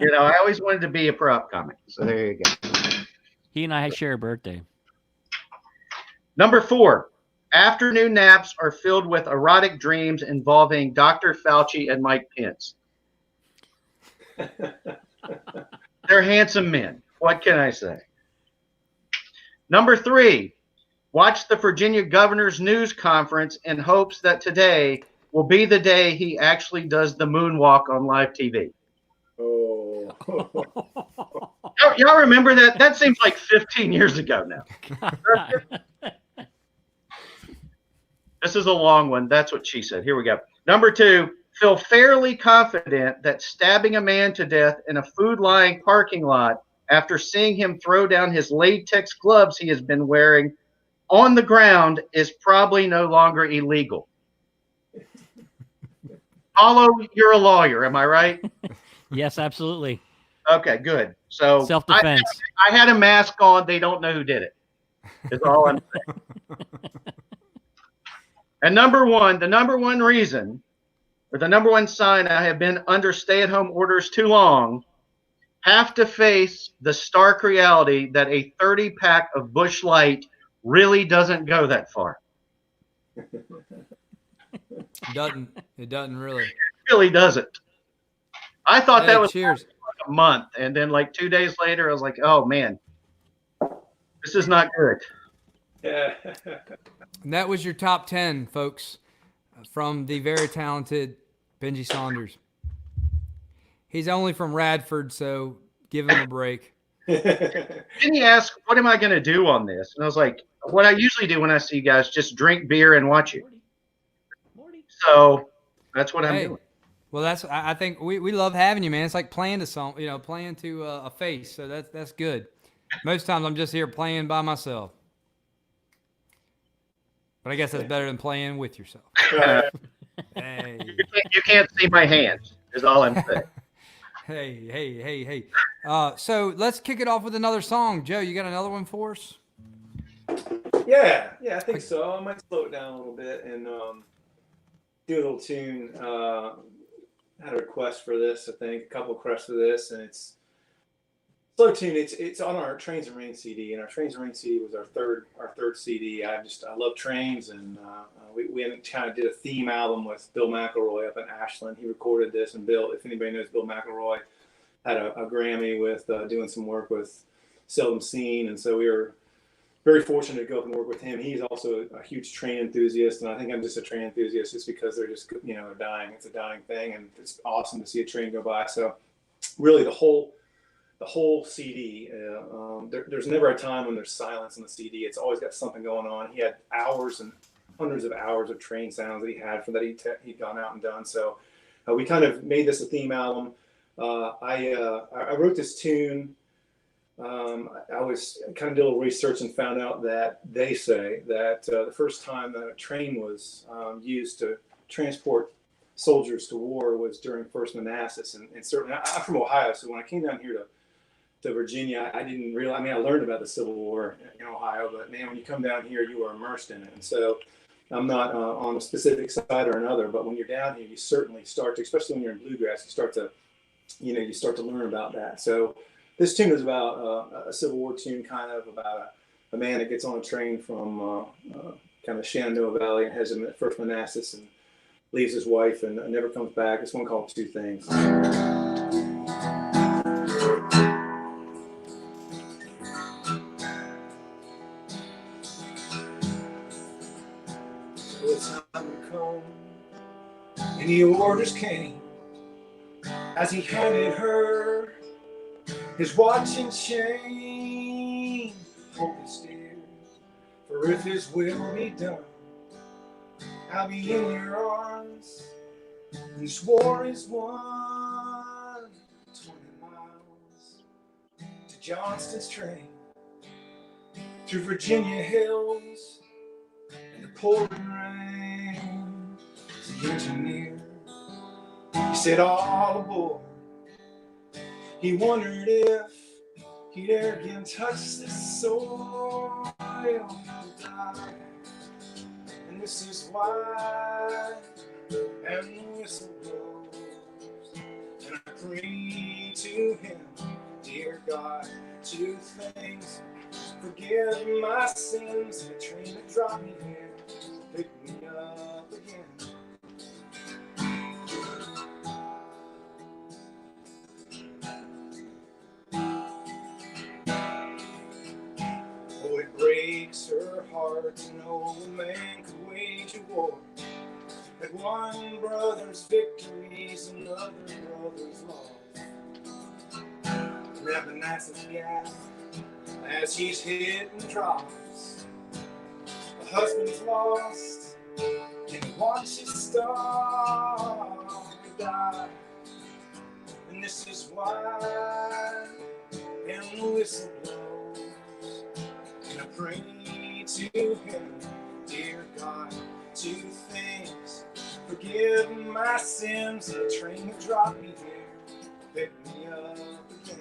You know, I always wanted to be a prop comic. So there you go. He and I share a birthday. Number 4, afternoon naps are filled with erotic dreams involving Dr. Fauci and Mike Pence. They're handsome men. What can I say? Number 3, watch the Virginia governor's news conference in hopes that today will be the day he actually does the moonwalk on live TV. Oh. Y'all remember that? That seems like 15 years ago now. This is a long one. That's what she said. Here we go. Number 2, feel fairly confident that stabbing a man to death in a Food Lion parking lot after seeing him throw down his latex gloves he has been wearing on the ground is probably no longer illegal. Paulo, you're a lawyer, am I right? Yes, absolutely. Okay, good. So Self-defense. I had a mask on. They don't know who did it. Is all I'm saying. And the number one reason, or the number one sign I have been under stay-at-home orders too long, have to face the stark reality that a 30-pack of Busch Light really doesn't go that far. It doesn't really. It really doesn't. I thought that was cheers. like a month, and then like 2 days later, I was like, oh man, this is not good. Yeah. And that was your top 10, folks, from the very talented Benjie Saunders. He's only from Radford, so give him a break. Then he asked, what am I going to do on this? And I was like, what I usually do when I see you guys, just drink beer and watch you. So that's what I'm doing. Well, I think we love having you, man. It's like playing to song, playing to a face. So that's good. Most times I'm just here playing by myself. But I guess that's better than playing with yourself. Hey. You can't see my hands, is all I'm saying. Hey. So let's kick it off with another song. Joe, you got another one for us? Yeah, I think so. I might slow it down a little bit and do a little tune. I had a request for this, I think, a couple of requests for this, and it's slow tune. It's on our Trains and Rain CD, and our Trains and Rain CD was our third CD. I love trains, and we kind of did a theme album with Bill McElroy up in Ashland. He recorded this, and Bill, if anybody knows Bill McElroy, had a Grammy with doing some work with Seldom Seen, and so we were very fortunate to go up and work with him. He's also a huge train enthusiast, and I think I'm just a train enthusiast just because they're just, they're dying. It's a dying thing, and it's awesome to see a train go by. So really the whole CD, there's never a time when there's silence on the CD. It's always got something going on. He had hours and hundreds of hours of train sounds that he had he'd gone out and done. So we kind of made this a theme album. I wrote this tune. I was kind of did a little research and found out that they say that the first time that a train was used to transport soldiers to war was during First Manassas, and certainly I'm from Ohio, so when I came down here to Virginia, I didn't realize. I mean, I learned about the Civil War in Ohio, but man, when you come down here, you are immersed in it. And so, I'm not on a specific side or another, but when you're down here, you certainly start to, especially when you're in bluegrass, you start to learn about that. So, this tune is about a Civil War tune, kind of about a man that gets on a train from kind of Shenandoah Valley and has him at First Manassas and leaves his wife and never comes back. It's one called Two Things. The time would come, and the orders came as he handed her his watch and chain. Hold it still, for if his will be done, I'll be in your arms. This war is won. 20 miles to Johnston's train, through Virginia hills and the pouring rain. The engineer, he said all aboard. He wondered if he'd ever again touch this soil and die. And this is why, and the whistle blows, and I pray to him, dear God, two things: forgive my sins, and a train that dropped me here, pick me up again. Oh, it breaks her heart to know a man could wage a war. That one brother's victories, another brother's loss. Grab the Manassas gas as he's hit and drops. The husband's lost, and he watches his star die. And this is why, and the whistle blows, and I pray to him, dear God, two things: forgive my sins, and the train that dropped me here, pick me up again.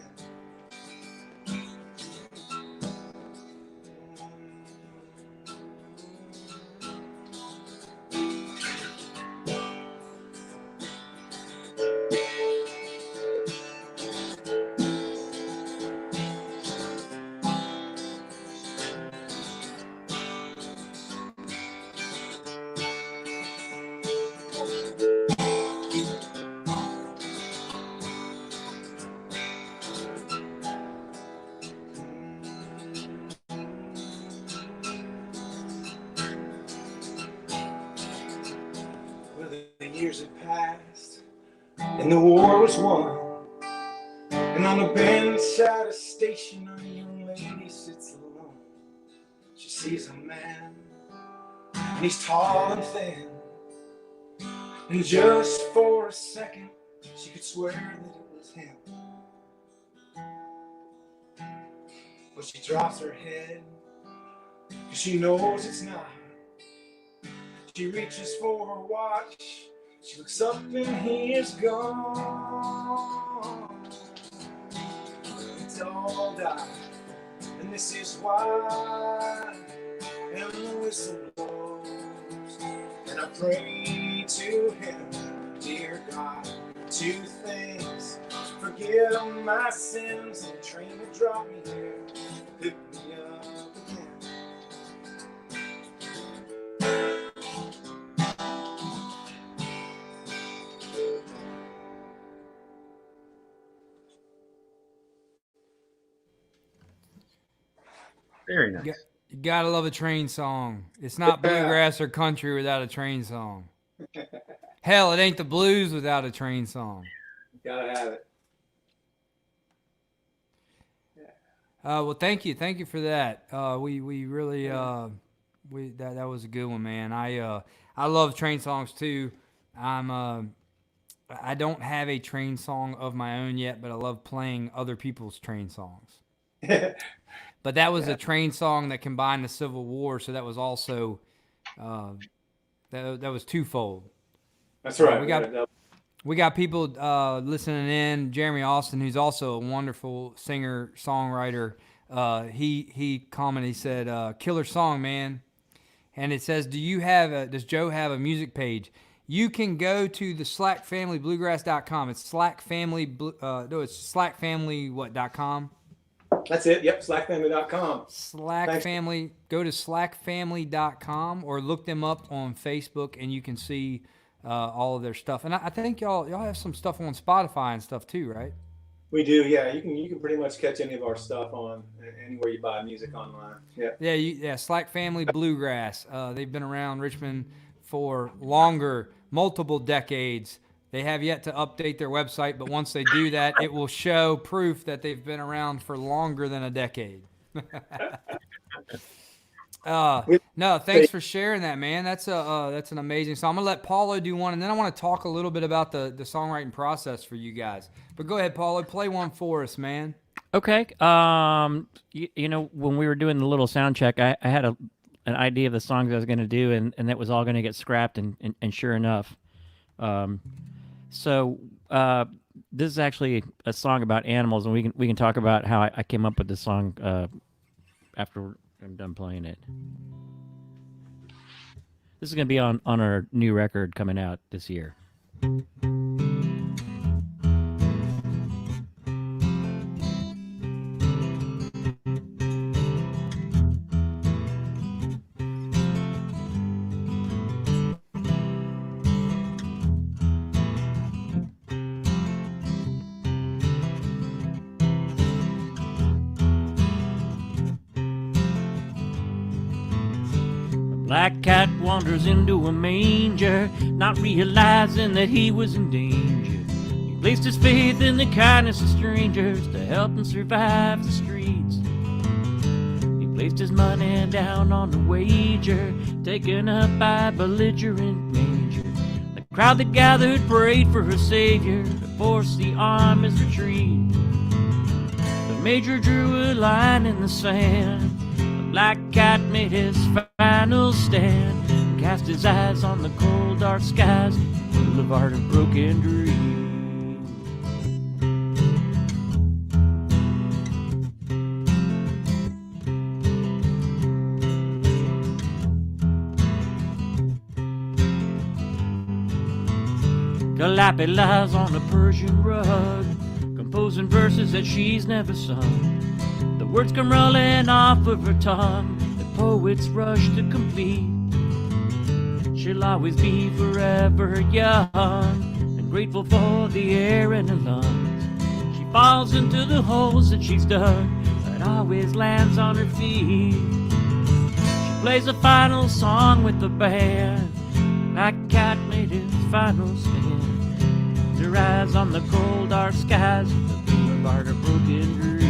Years had passed, and the war was won. And on a bench at a station, a young lady sits alone. She sees a man, and he's tall and thin. And just for a second, she could swear that it was him. But she drops her head, 'cause she knows it's not. She reaches for her watch. She looks up and he is gone. It's all died, and this is why, and the whistle blows, and I pray to him, dear God, two things: forgive my sins, and the train that dropped me here, pick me up again. Very nice. You gotta love a train song. It's not bluegrass or country without a train song. Hell, it ain't the blues without a train song. Gotta have it. Well, thank you for that. We really that was a good one, man. I love train songs too. I don't have a train song of my own yet, but I love playing other people's train songs. But that was a train song that combined the Civil War, so that was also that was twofold. That's right. We got people listening in. Jeremy Austin, who's also a wonderful singer songwriter. He commented. He said, "Killer song, man." And it says, does Joe have a music page? You can go to the slackfamilybluegrass.com. It's it's slackfamilywhat.com. That's it. Yep, slackfamily.com. Go to slackfamily.com or look them up on Facebook, and you can see all of their stuff. And I think y'all have some stuff on Spotify and stuff too, right? We do, yeah. You can pretty much catch any of our stuff on anywhere you buy music online. Yeah. Yeah. Slack Family Bluegrass. They've been around Richmond for longer, multiple decades. They have yet to update their website, but once they do that, it will show proof that they've been around for longer than a decade. No, thanks for sharing that, man. That's an amazing song. I'm gonna let Paulo do one, and then I want to talk a little bit about the songwriting process for you guys. But go ahead, Paulo, play one for us, man. Okay. You know, when we were doing the little sound check, I had an idea of the songs I was going to do, and that was all going to get scrapped, and sure enough. So this is actually a song about animals, and we can talk about how I came up with this song after I'm done playing it. This is going to be on our new record coming out this year. Black cat wanders into a manger, not realizing that he was in danger. He placed his faith in the kindness of strangers to help him survive the streets. He placed his money down on the wager, taken up by a belligerent major. The crowd that gathered prayed for a savior to force the army's retreat. The major drew a line in the sand. Black cat made his final stand, cast his eyes on the cold dark skies, boulevard of broken dreams. Calliope lies on a Persian rug, composing verses that she's never sung. The words come rolling off of her tongue, the poets rush to complete. She'll always be forever young and grateful for the air in her lungs. She falls into the holes that she's dug, but always lands on her feet. She plays a final song with the band. Black cat made his final stand. Her eyes on the cold dark skies, the boulevard of broken dreams.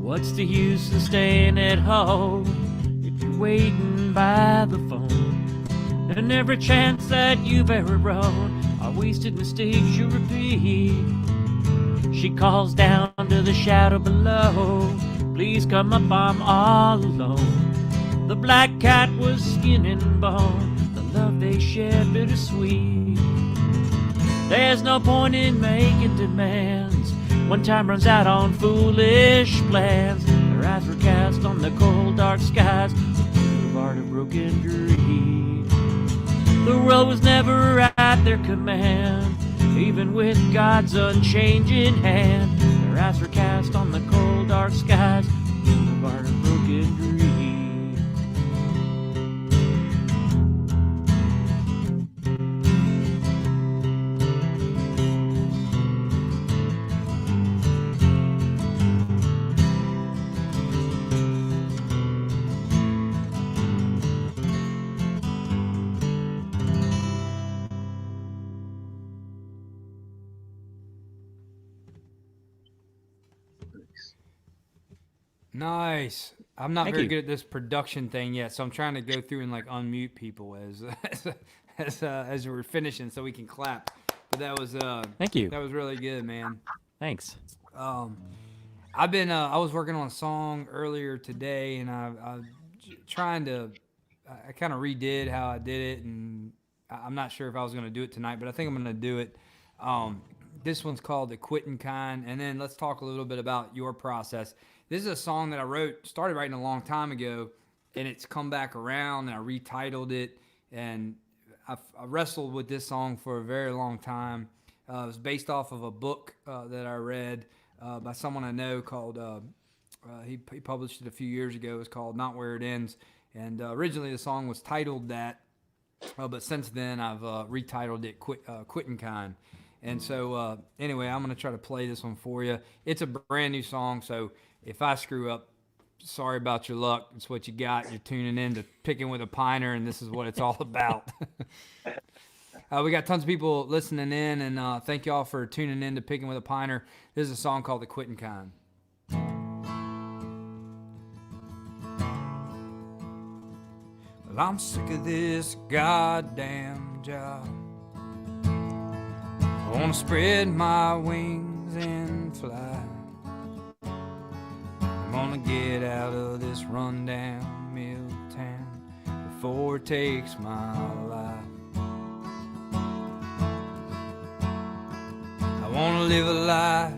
What's the use of staying at home if you're waiting by the phone? And every chance that you've ever wrote are wasted mistakes you repeat. She calls down to the shadow below, please come up, I'm all alone. The black cat was skin and bone, the love they shared bittersweet. There's no point in making demands when time runs out on foolish plans. Their eyes were cast on the cold dark skies, the boulevard of broken dreams. The world was never at their command, even with God's unchanging hand. Their eyes were cast on the cold dark skies, the boulevard of broken dreams. Nice. I'm not Thank very you. good at this production thing yet, so I'm trying to go through and like unmute people as we're finishing, so we can clap. But that was Thank you. that was really good, man. Thanks. I've been I was working on a song earlier today, and I trying to I kind of redid how I did it, and I'm not sure if I was going to do it tonight, but I think I'm going to do it. This one's called The Quitting Kind, and then let's talk a little bit about your process. This is a song that I started writing a long time ago, and it's come back around, and I retitled it, and I wrestled with this song for a very long time. It was based off of a book that I read by someone I know called, he published it a few years ago. It was called Not Where It Ends, and originally the song was titled that, but since then I've retitled it Quitting Kind. And so, anyway, I'm going to try to play this one for you. It's a brand new song, so if I screw up, sorry about your luck. It's what you got. You're tuning in to Pickin with a Piner, and this is what it's all about. We got tons of people listening in, and thank y'all for tuning in to Pickin with a Piner. This is a song called The Quitting Kind. Well, I'm sick of this goddamn job. I want to spread my wings and fly. I'm gonna get out of this rundown mill town before it takes my life. I want to live a life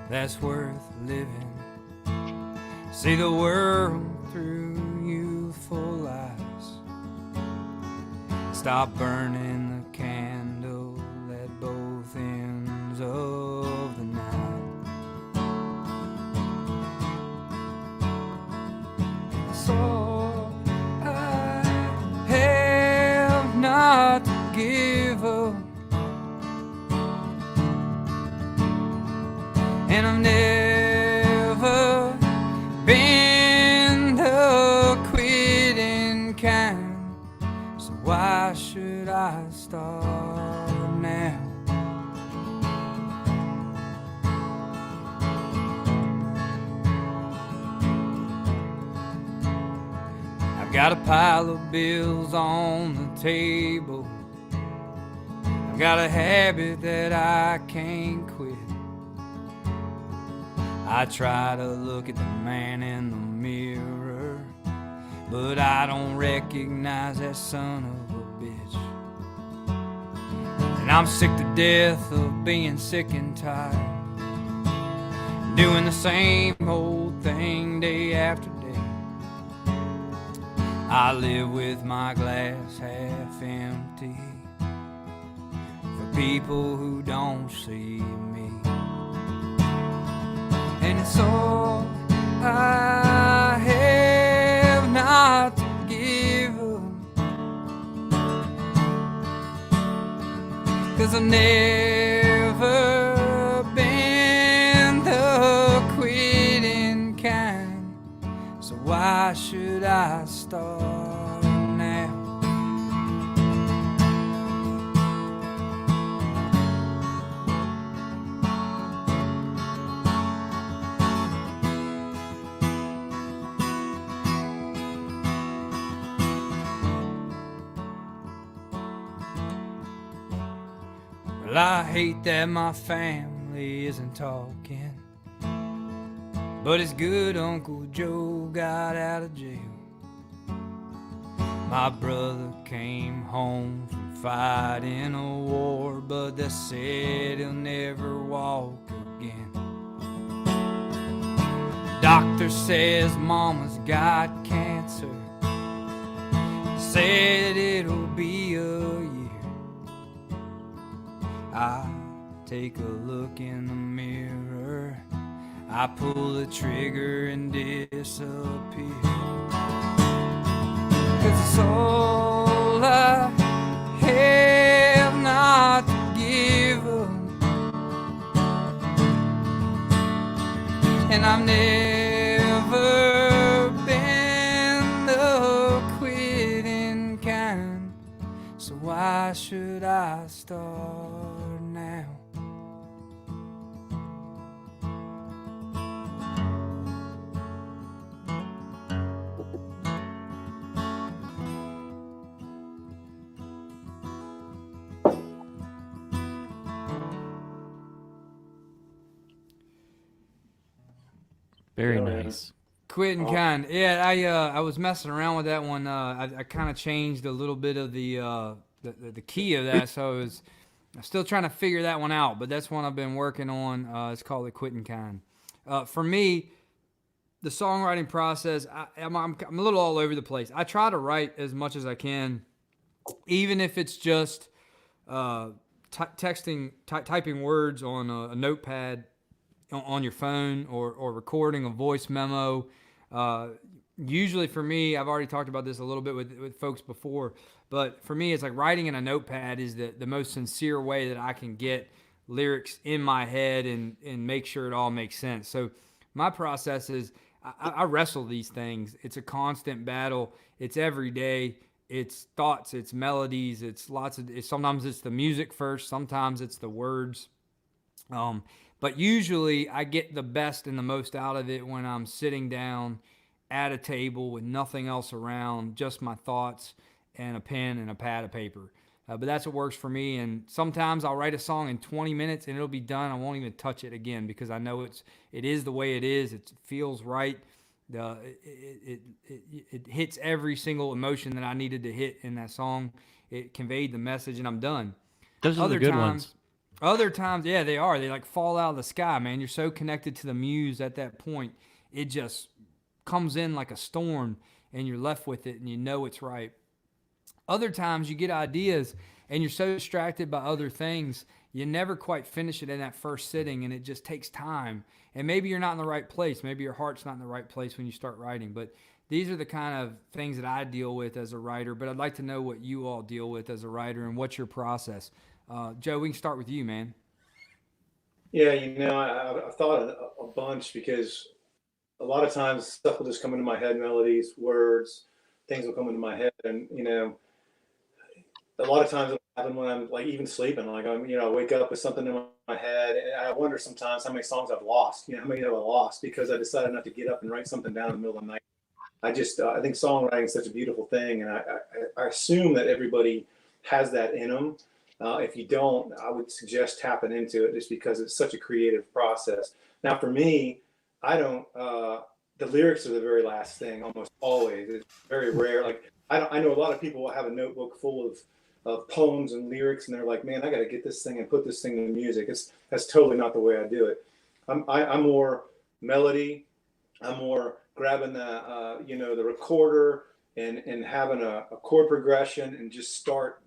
that's worth living. See the world through youthful eyes. Stop burning the candle at both ends of the night. So I have not to give up, and I've never been the quitting kind. So why should I start now? I've got a pile of bills on the table. I've got a habit that I can't quit. I try to look at the man in the mirror, but I don't recognize that son of a bitch. And I'm sick to death of being sick and tired, doing the same old thing day after day. I live with my glass half empty for people who don't see me. And it's all I have not to give up, 'cause I've never been the quitting kind. So why should I start now? Well, I hate that my family isn't talking, but it's good Uncle Joe got out of jail. My brother came home from fighting a war, but they said he'll never walk again. Doctor says mama's got cancer, said it'll be a year. I take a look in the mirror, I pull the trigger and disappear. 'Cause it's all I have not to give up, and I've never been the quitting kind. So why should I start now? Very Oh, yeah. nice. Quitting Oh. kind. Yeah, I was messing around with that one. I kind of changed a little bit of the key of that, so I'm still trying to figure that one out. But that's one I've been working on. It's called the quitting kind. For me, the songwriting process, I'm a little all over the place. I try to write as much as I can, even if it's just typing words on a notepad on your phone, or recording a voice memo. Usually for me, I've already talked about this a little bit with folks before, but for me, it's like writing in a notepad is the most sincere way that I can get lyrics in my head and make sure it all makes sense. So my process is I wrestle these things. It's a constant battle. It's every day. It's thoughts, it's melodies, sometimes it's the music first, sometimes it's the words. But usually I get the best and the most out of it when I'm sitting down at a table with nothing else around, just my thoughts and a pen and a pad of paper. But that's what works for me. And sometimes I'll write a song in 20 minutes and it'll be done. I won't even touch it again because I know it is the way it is. It feels right. It hits every single emotion that I needed to hit in that song. It conveyed the message, and I'm done. Those are the good ones. Other times, yeah, they are. They like fall out of the sky, man. You're so connected to the muse at that point. It just comes in like a storm, and you're left with it, and you know it's right. Other times, you get ideas, and you're so distracted by other things, you never quite finish it in that first sitting, and it just takes time. And maybe you're not in the right place. Maybe your heart's not in the right place when you start writing. But these are the kind of things that I deal with as a writer. But I'd like to know what you all deal with as a writer and what's your process. Joe, we can start with you, man. Yeah, I've thought a bunch because a lot of times stuff will just come into my head, melodies, words, things will come into my head. And, a lot of times it'll happen when I'm like even sleeping, like I wake up with something in my head. And I wonder sometimes how many songs I've lost, how many have I lost because I decided not to get up and write something down in the middle of the night. I think songwriting is such a beautiful thing. And I assume that everybody has that in them. If you don't, I would suggest tapping into it just because it's such a creative process. Now, for me, I don't, the lyrics are the very last thing almost always. It's very rare. Like I know a lot of people will have a notebook full of poems and lyrics, and they're like, man, I got to get this thing and put this thing in music. That's totally not the way I do it. I'm more melody. I'm more grabbing the recorder and having a chord progression and just start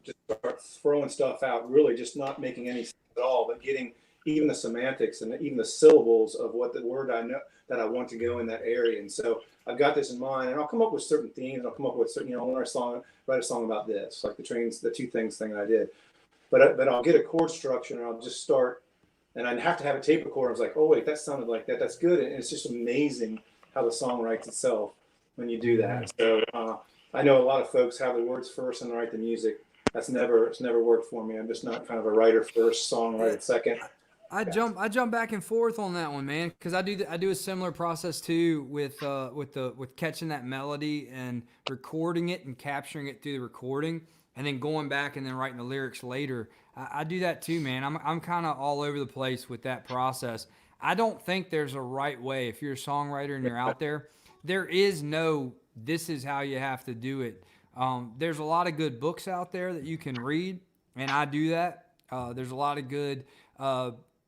throwing stuff out, really just not making any sense at all, but getting even the semantics and even the syllables of what the word I know that I want to go in that area. And so I've got this in mind, and I'll come up with certain themes. I'll come up with certain, I want to write a song about this, like the two things thing I did. But I'll get a chord structure and I'll just start, and I'd have to have a tape recorder. I was like, oh wait, that sounded like that. That's good. And it's just amazing how the song writes itself when you do that. So I know a lot of folks have the words first and write the music. It's never worked for me. I'm just not kind of a writer first, songwriter second. I jump back and forth on that one, man, because I do a similar process too with catching that melody and recording it and capturing it through the recording, and then going back and then writing the lyrics later. I do that too, man. I'm kind of all over the place with that process. I don't think there's a right way. If you're a songwriter and you're out there, there is no this is how you have to do it. There's a lot of good books out there that you can read, and I do that. There's a lot of good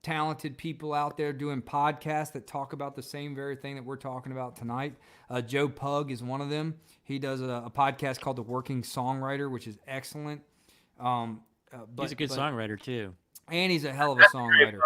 talented people out there doing podcasts that talk about the same very thing that we're talking about tonight. Joe Pug is one of them. He does a podcast called The Working Songwriter, which is excellent. He's a good songwriter too. And he's a hell of a songwriter.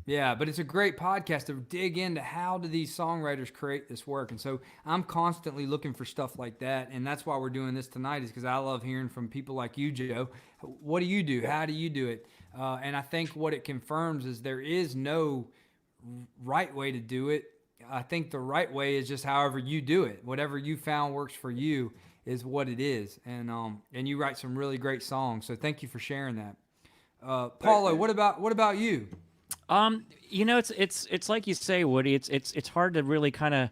Yeah, but it's a great podcast to dig into how do these songwriters create this work. And so I'm constantly looking for stuff like that. And that's why we're doing this tonight, is because I love hearing from people like you, Joe. What do you do? How do you do it? And I think what it confirms is there is no right way to do it. I think the right way is just however you do it. Whatever you found works for you is what it is. And you write some really great songs. So thank you for sharing that. Paulo, what about you? It's like you say, Woody. It's hard to really kind of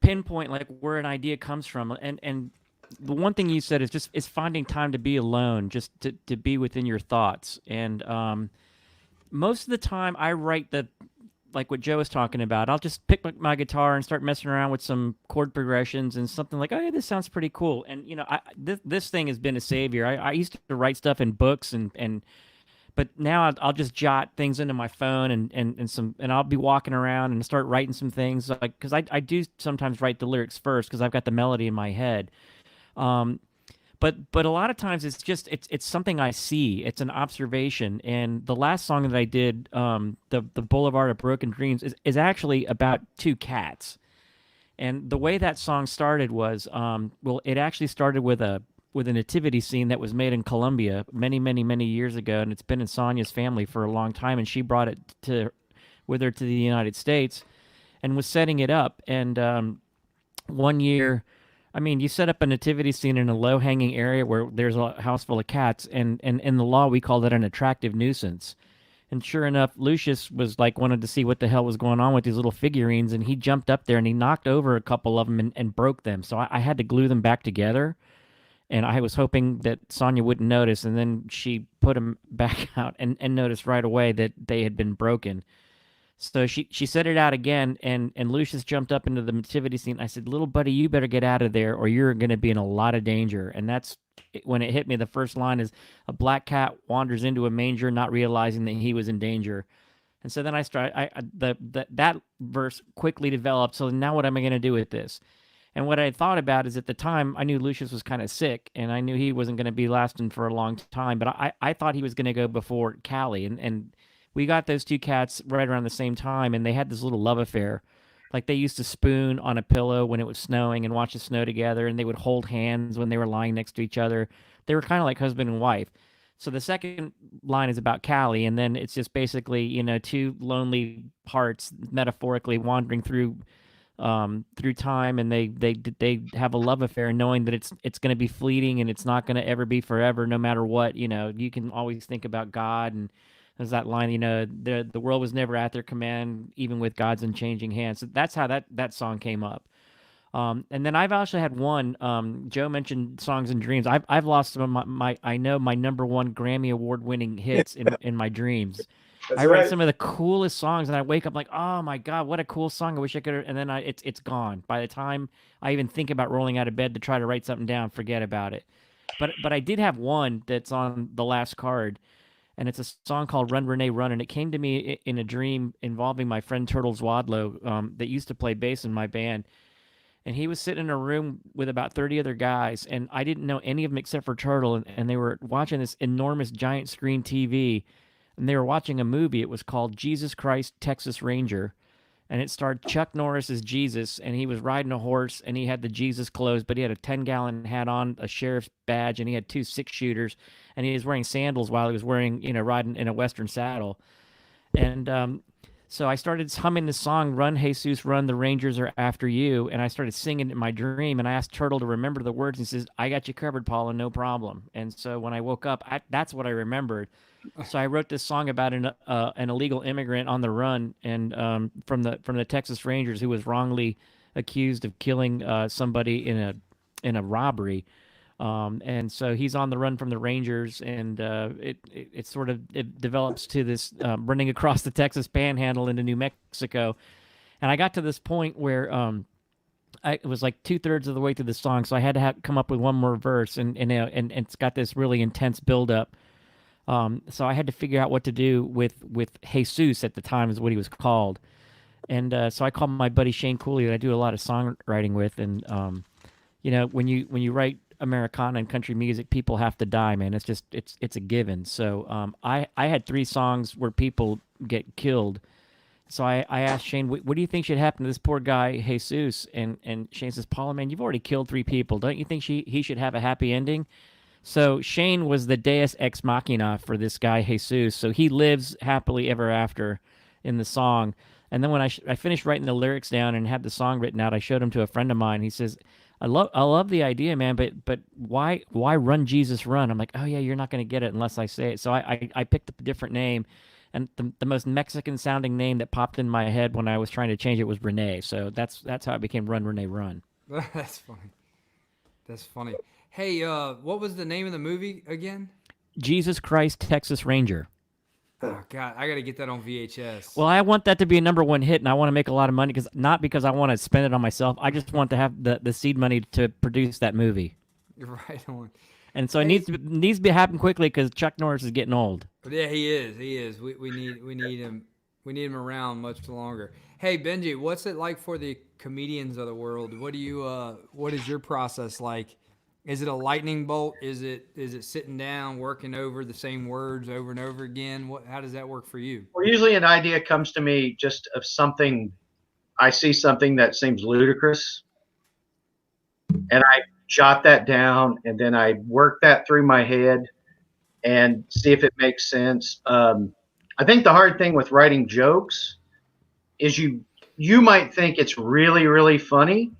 pinpoint like where an idea comes from. And the one thing you said is finding time to be alone, just to be within your thoughts. And most of the time, I write like what Joe was talking about. I'll just pick my guitar and start messing around with some chord progressions and something like, oh yeah, this sounds pretty cool. And this thing has been a savior. I used to write stuff in books but now I'll just jot things into my phone and I'll be walking around and start writing some things, like, because I do sometimes write the lyrics first because I've got the melody in my head. But a lot of times it's something I see. It's an observation. And the last song that I did, the Boulevard of Broken Dreams, is actually about two cats. And the way that song started was, it actually started with a nativity scene that was made in Colombia many, many, many years ago, and it's been in Sonia's family for a long time, and she brought it with her to the United States and was setting it up. And one year, I mean, you set up a nativity scene in a low-hanging area where there's a house full of cats, and in the law we call that an attractive nuisance. And sure enough, Lucius was like, wanted to see what the hell was going on with these little figurines, and he jumped up there and he knocked over a couple of them and broke them. So I had to glue them back together, and I was hoping that Sonia wouldn't notice, and then she put them back out and noticed right away that they had been broken. So she set it out again, and Lucius jumped up into the nativity scene. I said, little buddy, you better get out of there or you're going to be in a lot of danger. And that's when it hit me. The first line is, a black cat wanders into a manger not realizing that he was in danger. And so then that verse quickly developed. So now what am I going to do with this? And what I thought about is, at the time, I knew Lucius was kind of sick, and I knew he wasn't going to be lasting for a long time. But I thought he was going to go before Callie. And we got those two cats right around the same time, and they had this little love affair. Like, they used to spoon on a pillow when it was snowing and watch the snow together, and they would hold hands when they were lying next to each other. They were kind of like husband and wife. So the second line is about Callie, and then it's just basically, two lonely hearts metaphorically wandering through time, and they have a love affair, knowing that it's going to be fleeting and it's not going to ever be forever, no matter what. You can always think about God, and there's that line, the world was never at their command, even with God's unchanging hand. So that's how that song came up. And then I've actually had one. Joe mentioned Songs and Dreams. I've lost some of my number one Grammy Award winning hits in my dreams. That's I write right. some of the coolest songs, and I wake up like, oh my God, what a cool song! I wish I could. And then it's gone. By the time I even think about rolling out of bed to try to write something down, forget about it. But I did have one that's on the last card, and it's a song called Run, Renee, Run, and it came to me in a dream involving my friend Turtles Wadlow, that used to play bass in my band. And he was sitting in a room with about 30 other guys, and I didn't know any of them except for Turtle, and they were watching this enormous giant screen TV, and they were watching a movie. It was called Jesus Christ, Texas Ranger, and it starred Chuck Norris as Jesus, and he was riding a horse, and he had the Jesus clothes, but he had a 10-gallon hat on, a sheriff's badge, and he had two six-shooters, and he was wearing sandals while he was riding in a Western saddle. And so I started humming the song, Run, Jesus, Run, the Rangers are after you, and I started singing it in my dream, and I asked Turtle to remember the words, and he says, I got you covered, Paula, no problem. And so when I woke up, that's what I remembered. So I wrote this song about an illegal immigrant on the run, and from the Texas Rangers, who was wrongly accused of killing somebody in a robbery. And so he's on the run from the Rangers, and it develops to this running across the Texas Panhandle into New Mexico. And I got to this point where it was like 2/3 of the way through the song, so I had to come up with one more verse, and it's got this really intense buildup. So I had to figure out what to do with Jesus at the time, is what he was called. And so I called my buddy Shane Cooley, that I do a lot of songwriting with. And when you write Americana and country music, people have to die, man. It's a given. So I had 3 songs where people get killed. So I asked Shane, what do you think should happen to this poor guy Jesus? And Shane says, Paula, man, you've already killed 3 people. Don't you think he should have a happy ending? So Shane was the deus ex machina for this guy Jesus. So he lives happily ever after in the song. And then when I finished writing the lyrics down and had the song written out, I showed him to a friend of mine. He says, I love the idea, man, but why Run, Jesus, Run? I'm like, oh yeah, you're not going to get it unless I say it. So I picked up a different name, and the most Mexican sounding name that popped in my head when I was trying to change it was Renee. So that's how it became Run, Renee, Run. That's funny. That's funny. Hey, what was the name of the movie again? Jesus Christ, Texas Ranger. Oh God, I gotta get that on VHS. Well, I want that to be a #1 hit, and I want to make a lot of money not because I want to spend it on myself. I just want to have the seed money to produce that movie. You're right on. And so it needs to be happen quickly because Chuck Norris is getting old. But yeah, he is. He is. We need him. We need him around much longer. Hey Benji, what's it like for the comedians of the world? What is your process like? Is it a lightning bolt? Is it sitting down working over the same words over and over again? How does that work for you? Well, usually an idea comes to me just of something. I see something that seems ludicrous, and I jot that down, and then I work that through my head and see if it makes sense. I think the hard thing with writing jokes is you might think it's really, really funny,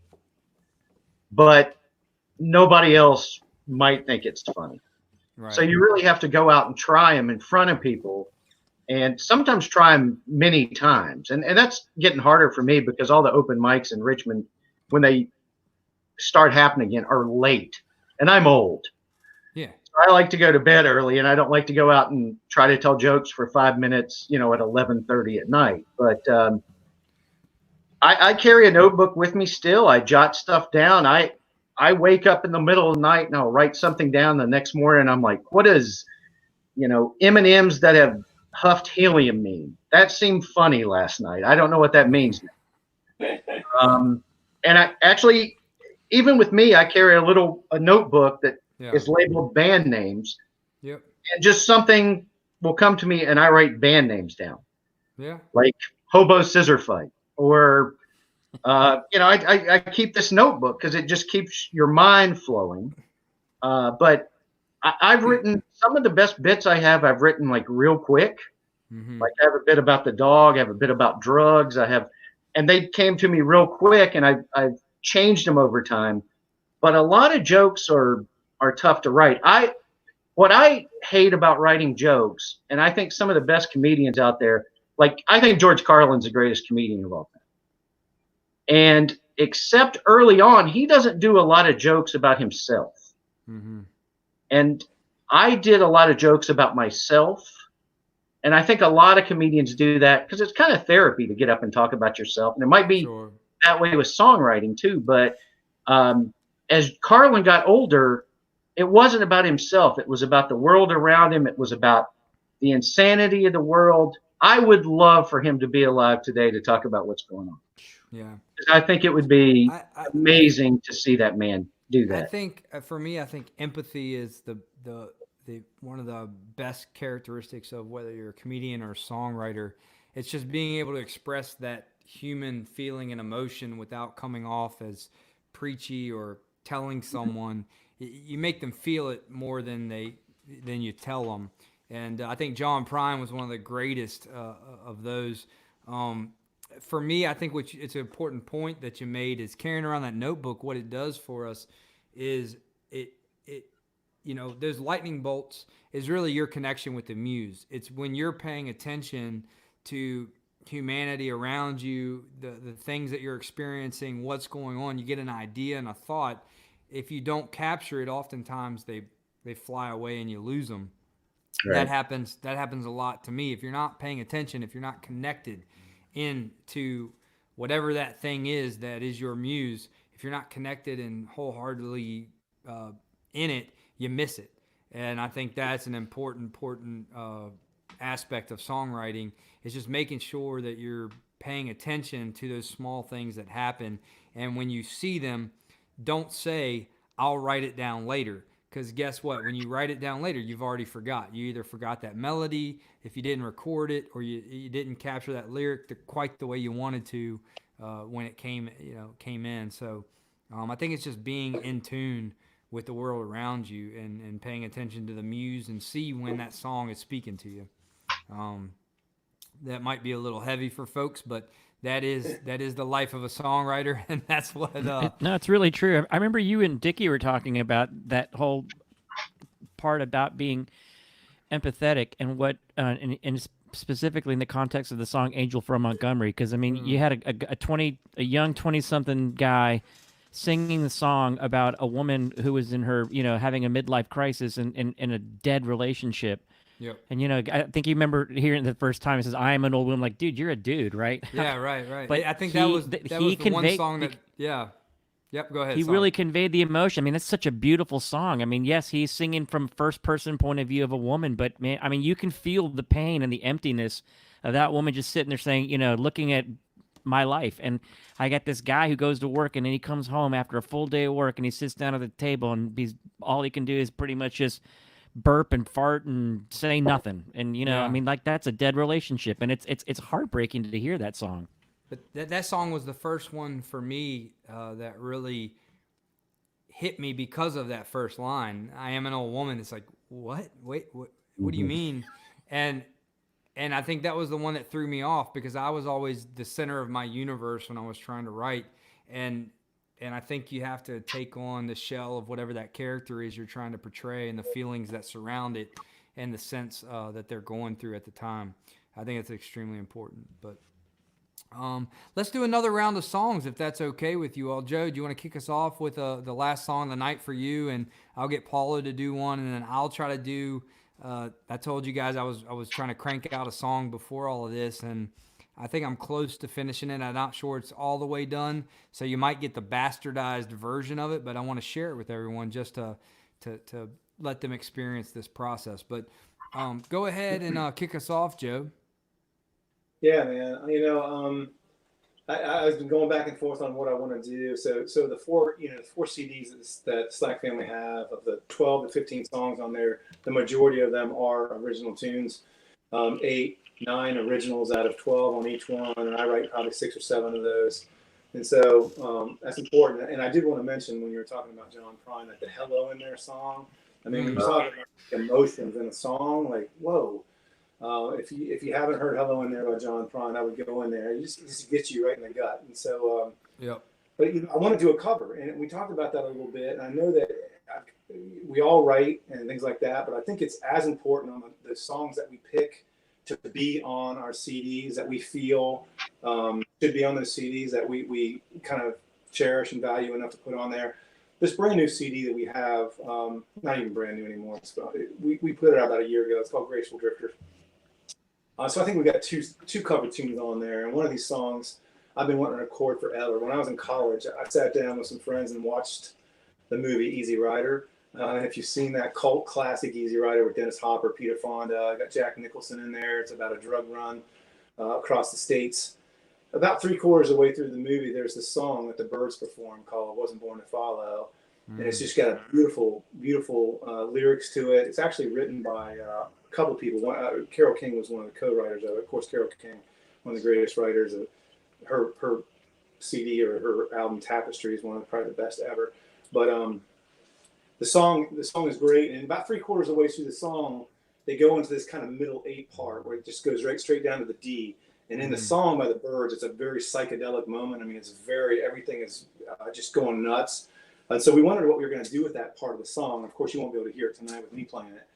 but nobody else might think it's funny. Right. So you really have to go out and try them in front of people, and sometimes try them many times. And that's getting harder for me because all the open mics in Richmond, when they start happening again, are late. And I'm old. Yeah. I like to go to bed early, and I don't like to go out and try to tell jokes for 5 minutes, at 11:30 at night. But I carry a notebook with me still. I jot stuff down. I wake up in the middle of the night and I'll write something down the next morning. I'm like, what is, M&Ms that have huffed helium mean? That seemed funny last night. I don't know what that means. And I actually, even with me, I carry a notebook that is labeled band names. Yep. And just something will come to me and I write band names down. Yeah. Like Hobo Scissor Fight, or I keep this notebook because it just keeps your mind flowing. But I've written some of the best bits I've written like real quick. Mm-hmm. Like I have a bit about the dog, I have a bit about drugs, and they came to me real quick, and I've changed them over time. But a lot of jokes are tough to write. What I hate about writing jokes, and I think some of the best comedians out there, like I think George Carlin's the greatest comedian of all time. And except early on, he doesn't do a lot of jokes about himself. Mm-hmm. And I did a lot of jokes about myself. And I think a lot of comedians do that because it's kind of therapy to get up and talk about yourself. And it might be that way with songwriting too. But as Carlin got older, it wasn't about himself. It was about the world around him. It was about the insanity of the world. I would love for him to be alive today to talk about what's going on. Yeah. I think it would be amazing to see that man do that. I think for me, I think empathy is the one of the best characteristics of whether you're a comedian or a songwriter. It's just being able to express that human feeling and emotion without coming off as preachy or telling someone. You make them feel it more than you tell them. And I think John Prine was one of the greatest of those. For me, I think it's an important point that you made is carrying around that notebook. What it does for us is those lightning bolts is really your connection with the muse. It's when you're paying attention to humanity around you, the things that you're experiencing, what's going on, you get an idea and a thought. If you don't capture it, oftentimes they fly away and you lose them. Right. That happens a lot to me. If you're not paying attention, if you're not connected into whatever that thing is that is your muse, if you're not connected and wholeheartedly in it, you miss it. And I think that's an important aspect of songwriting, is just making sure that you're paying attention to those small things that happen. And when you see them, don't say, I'll write it down later. Because guess what? When you write it down later, you've already forgot. You either forgot that melody, if you didn't record it, or you didn't capture that lyric quite the way you wanted to when it came in. So I think it's just being in tune with the world around you and paying attention to the muse and see when that song is speaking to you. That might be a little heavy for folks, but that is the life of a songwriter, and that's what. No, it's really true. I remember you and Dickie were talking about that whole part about being empathetic and what, and specifically in the context of the song "Angel from Montgomery," because I mean, you had a young 20-something guy singing the song about a woman who was in her, having a midlife crisis and in a dead relationship. Yep. And I think you remember hearing it the first time. It says, "I am an old woman." Like, dude, you're a dude, right? Yeah, right. But I think he that was he the one conveyed song that. Yeah. Yep. Go ahead. he Sorry. really conveyed the emotion. I mean, that's such a beautiful song. I mean, yes, he's singing from first person point of view of a woman, but man, I mean, you can feel the pain and the emptiness of that woman just sitting there saying, looking at my life. And I got this guy who goes to work and then he comes home after a full day of work and he sits down at the table and all he can do is pretty much just burp and fart and say nothing. And I Yeah. mean, like that's a dead relationship, and it's heartbreaking to hear that song. But that song was the first one for me that really hit me because of that first line. I am an old woman. It's like, what? Wait, what do you mean? And I think that was the one that threw me off because I was always the center of my universe when I was trying to write. And I think you have to take on the shell of whatever that character is you're trying to portray and the feelings that surround it and the sense that they're going through at the time. I think it's extremely important. But let's do another round of songs if that's okay with you all. Joe, do you want to kick us off with the last song of the night for you? And I'll get Paulo to do one, and then I'll try to do. I told you guys I was trying to crank out a song before all of this, and I think I'm close to finishing it. I'm not sure it's all the way done, so you might get the bastardized version of it, but I want to share it with everyone just to let them experience this process. But go ahead and kick us off, Joe. Yeah, man. I've been going back and forth on what I want to do. So the four CDs that Slack Family have, of the 12 to 15 songs on there, the majority of them are original tunes. 8, 9 originals out of 12 on each one, and I write probably 6 or 7 of those. And so that's important. And I did want to mention when you were talking about John Prine, that the "Hello" in their song. I mean, when you're talking about emotions in a song, like whoa. If you haven't heard "Hello" in there by John Prine, I would go in there. It just gets you right in the gut. And so, Yep. But I want to do a cover, and we talked about that a little bit. And I know that we all write and things like that, but I think it's as important on the songs that we pick to be on our CDs that we feel should be on those CDs that we kind of cherish and value enough to put on there. This brand new CD that we have, not even brand new anymore. We put it out about a year ago. It's called Graceful Drifter. So I think we got two cover tunes on there. And one of these songs I've been wanting to record forever. When I was in college, I sat down with some friends and watched the movie Easy Rider. And if you've seen that cult classic Easy Rider with Dennis Hopper, Peter Fonda, got Jack Nicholson in there. It's about a drug run across the states. About 3/4 of the way through the movie, there's this song that the Byrds perform called "Wasn't Born to Follow." And it's just got a beautiful lyrics to it. It's actually written by a couple of people. Carole King was one of the co-writers of it. Of course, Carole King, one of the greatest writers. Of her CD or her album Tapestry is one of probably the best ever. But the song is great. And about 3/4 of the way through the song, they go into this kind of middle 8 part where it just goes right straight down to the D. And in the song by the Byrds, it's a very psychedelic moment. I mean, everything is just going nuts. And so we wondered what we were going to do with that part of the song. Of course, you won't be able to hear it tonight with me playing it.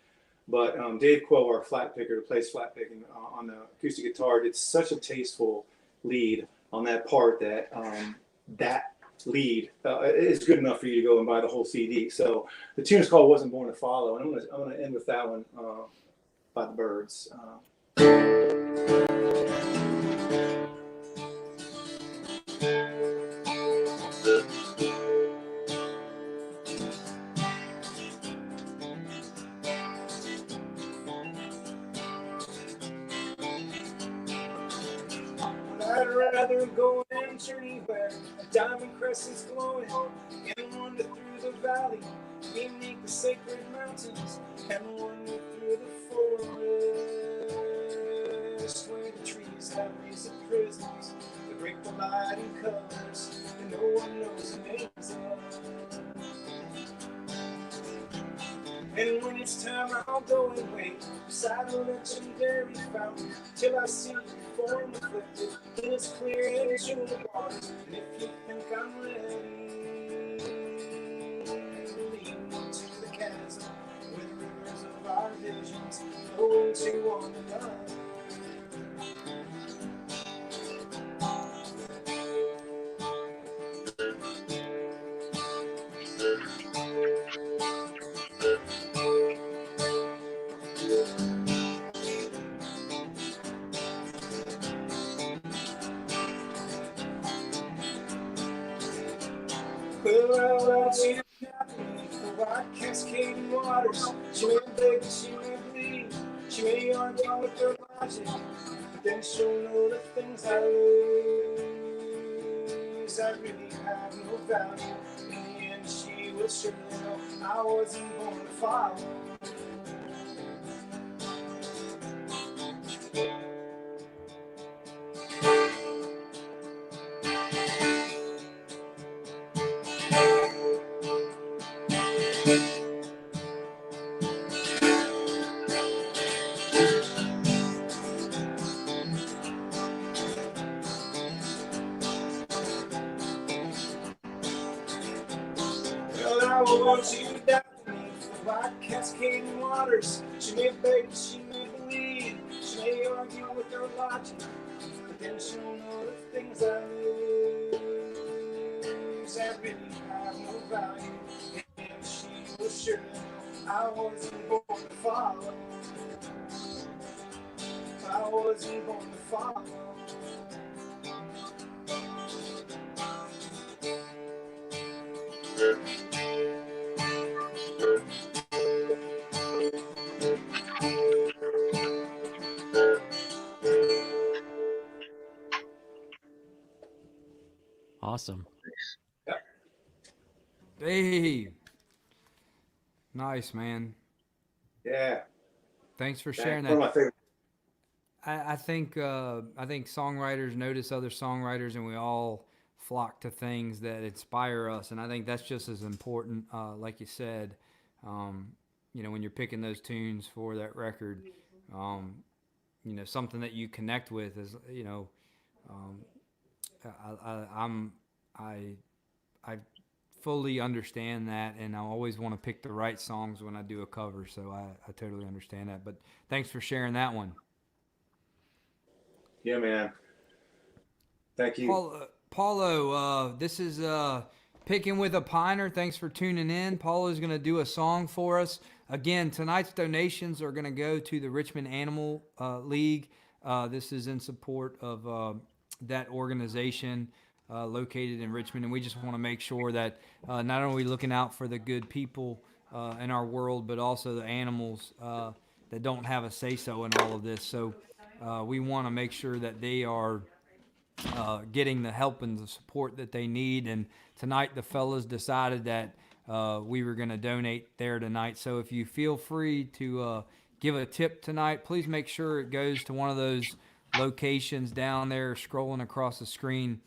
But Dave Quo, our flat picker, who plays flat picking on the acoustic guitar, did such a tasteful lead on that part that that lead is good enough for you to go and buy the whole CD. So the tune is called "Wasn't Born to Follow," and I'm gonna end with that one by the Byrds. I'd rather go and journey where a diamond crescent's glowing and wander through the valley beneath the sacred mountains and wander through the forest where the trees have leaves of prisms that break the light in colors that no one knows the names of. And when it's time, I'll go and wait beside a legendary fountain till I see your form reflected in its clear and jewel waters. And if you think I'm ready, lead me to the chasm where the rivers of our visions flow into one another. cascading waters. She may beg, she may bleed, she may argue with her logic. Then she'll know the things I lose I really have no value. In the end, she will surely know I wasn't born to follow. Well, I will want you down beneath the white cascading waters. She may beg, she may believe, she may argue with her logic, but then she'll know the things I lose I really have no value. And she will surely know I wasn't born to follow. I wasn't born to follow. Awesome. Hey, nice, man. Yeah. Thanks for sharing One of that. my favorite. I think songwriters notice other songwriters, and we all flock to things that inspire us. And I think that's just as important, like you said. When you're picking those tunes for that record, something that you connect with is, I fully understand that, and I always want to pick the right songs when I do a cover. So I totally understand that. But thanks for sharing that one. Yeah, man. Thank you. Paulo, this is Pickin with a Piner. Thanks for tuning in. Paulo's going to do a song for us. Again, tonight's donations are going to go to the Richmond Animal League. This is in support of that organization located in Richmond. And we just want to make sure that not only looking out for the good people in our world, but also the animals that don't have a say-so in all of this. So we want to make sure that they are getting the help and the support that they need. And tonight the fellas decided that we were going to donate there tonight. So if you feel free to give a tip tonight, please make sure it goes to one of those locations down there scrolling across the screen.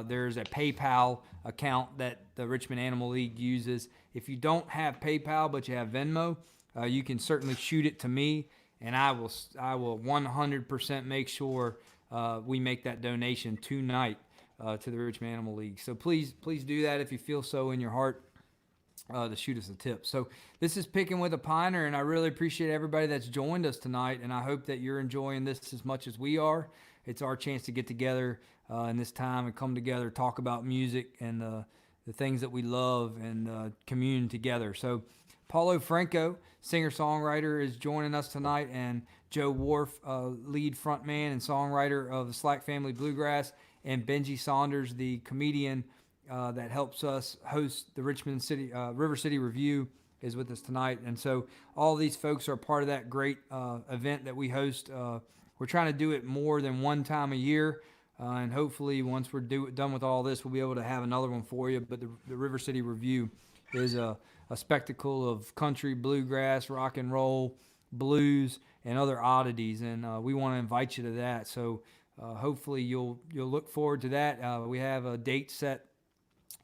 There's a PayPal account that the Richmond Animal League uses. If you don't have PayPal but you have Venmo, you can certainly shoot it to me, and I will 100% make sure we make that donation tonight to the Richmond Animal League. So please do that if you feel so in your heart to shoot us a tip. So this is Pickin with a Piner, and I really appreciate everybody that's joined us tonight, and I hope that you're enjoying this as much as we are. It's our chance to get together in this time and come together, talk about music and the things that we love, and commune together. So Paulo Franco, singer-songwriter, is joining us tonight, and Joe Wharff, lead frontman and songwriter of the Slack Family Bluegrass, and Benjie Saunders, the comedian that helps us host the River City Revue, is with us tonight. And so all these folks are part of that great event that we host. We're trying to do it more than one time a year, and hopefully once we're done with all this, we'll be able to have another one for you. But the River City Revue is a spectacle of country, bluegrass, rock and roll, blues, and other oddities, and we want to invite you to that. So hopefully you'll look forward to that. We have a date set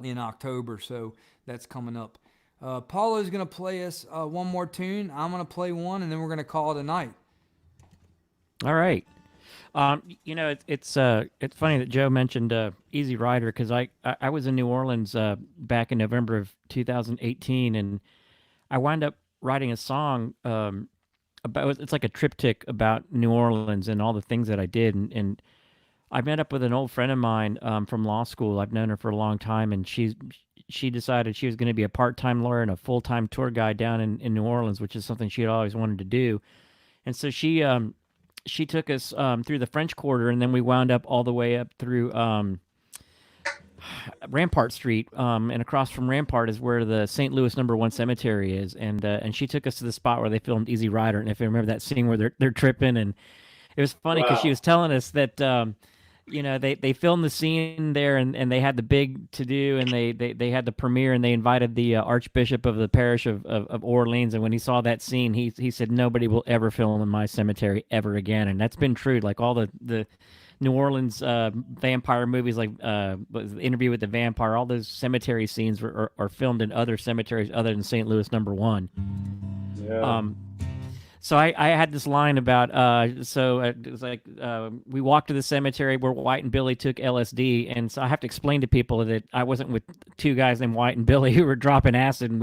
in October, so that's coming up. Paulo's going to play us one more tune. I'm going to play one, and then we're going to call it a night. All right. It's funny that Joe mentioned Easy Rider, because I was in New Orleans back in November of 2018, and I wound up writing a song about, it's like a triptych about New Orleans and all the things that I did, and I met up with an old friend of mine from law school. I've known her for a long time, and she decided she was going to be a part-time lawyer and a full-time tour guide down in New Orleans, which is something she had always wanted to do. And so she took us through the French Quarter, and then we wound up all the way up through Rampart Street, and across from Rampart is where the St. Louis #1 cemetery is, and she took us to the spot where they filmed Easy Rider, and if you remember that scene where they're tripping, and it was funny because she Wow. was telling us that they filmed the scene there, and they had the big to do, and they had the premiere, and they invited the Archbishop of the parish of Orleans, and when he saw that scene, he said nobody will ever film in my cemetery ever again, and that's been true. Like all the New Orleans vampire movies, like Interview with the Vampire, all those cemetery scenes are filmed in other cemeteries other than St. Louis #1. Yeah. So I had this line about it was like we walked to the cemetery where White and Billy took LSD, and so I have to explain to people that I wasn't with two guys named White and Billy who were dropping acid, and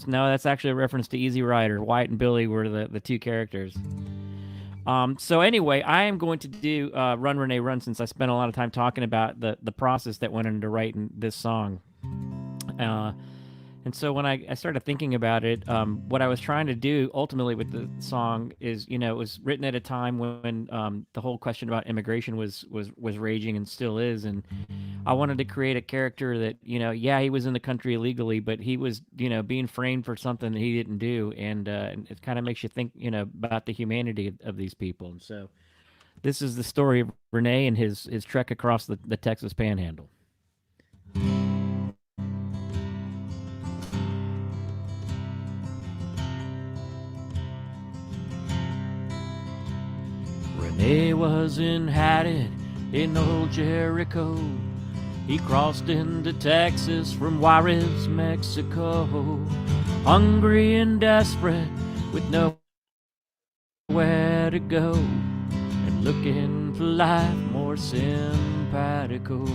no, that's actually a reference to Easy Rider. White and Billy were the two characters. So anyway, I am going to do Run Renee Run, since I spent a lot of time talking about the process that went into writing this song. And so when I started thinking about it, what I was trying to do ultimately with the song is, it was written at a time when the whole question about immigration was raging and still is. And I wanted to create a character that, he was in the country illegally, but he was, being framed for something that he didn't do. And it kind of makes you think, about the humanity of these people. And so this is the story of Renee and his trek across the Texas Panhandle. Renee was inhabited in old Jericho. He crossed into Texas from Juarez, Mexico, hungry and desperate with nowhere to go, and looking for life more simpatico.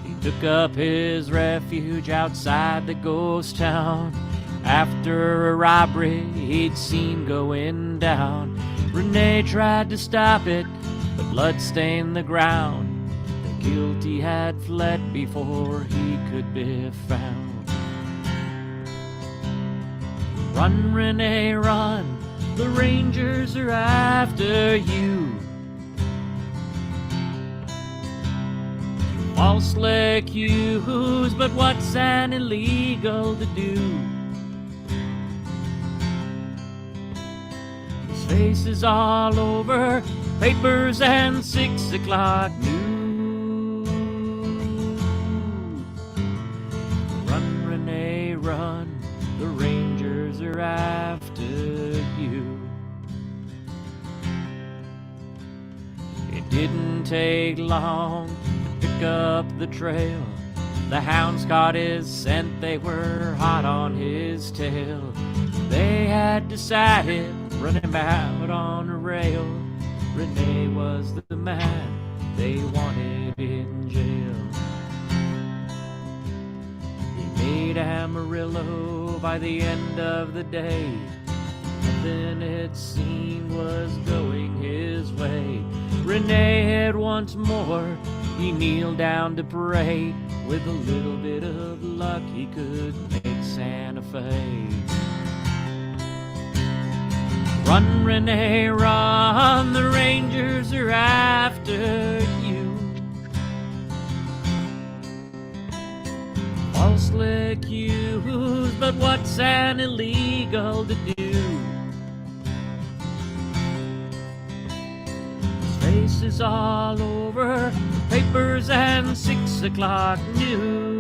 He took up his refuge outside the ghost town after a robbery he'd seen going down. Renee tried to stop it, but blood stained the ground. The guilty had fled before he could be found. Run, Renee, run, the Rangers are after you. Falsely accused, but what's an illegal to do? Face is all over papers and 6 o'clock news. Run, Renee, run, the Rangers are after you. It didn't take long to pick up the trail. The hounds caught his scent, they were hot on his tail. They had decided run him out on a rail. Renee was the man they wanted in jail. He made Amarillo by the end of the day. Nothing it seemed was going his way. Renee had once more, he kneeled down to pray. With a little bit of luck he could make Santa Fe. Run, Renee, run, the Rangers are after you. Falsely accused, but what's an illegal to do? His face is all over papers and 6 o'clock news.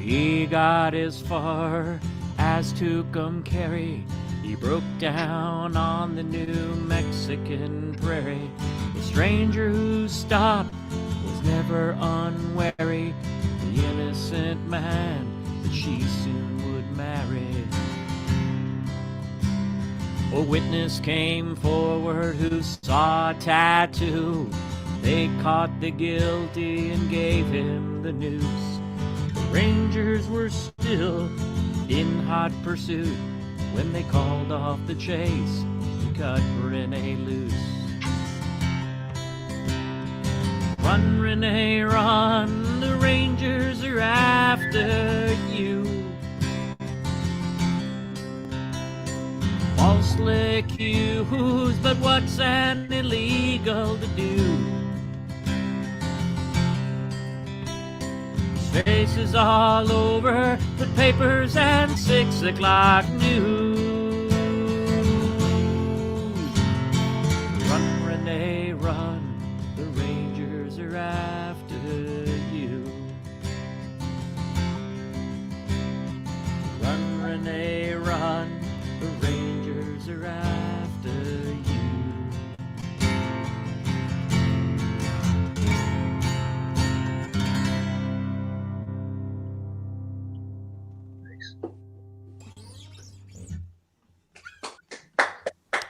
He got as far as Tucumcari. He broke down on the New Mexican prairie. The stranger who stopped was never unwary. The innocent man that she soon would marry. A witness came forward who saw a tattoo. They caught the guilty and gave him the noose. The Rangers were still in hot pursuit when they called off the chase and cut Renee loose. Run, Renee, run, the Rangers are after you. Falsely accused, but what's an illegal to do? His face is all over the papers and 6 o'clock news. Run, Renee, run, the Rangers are after you. Run, Renee, run, the Rangers are after you.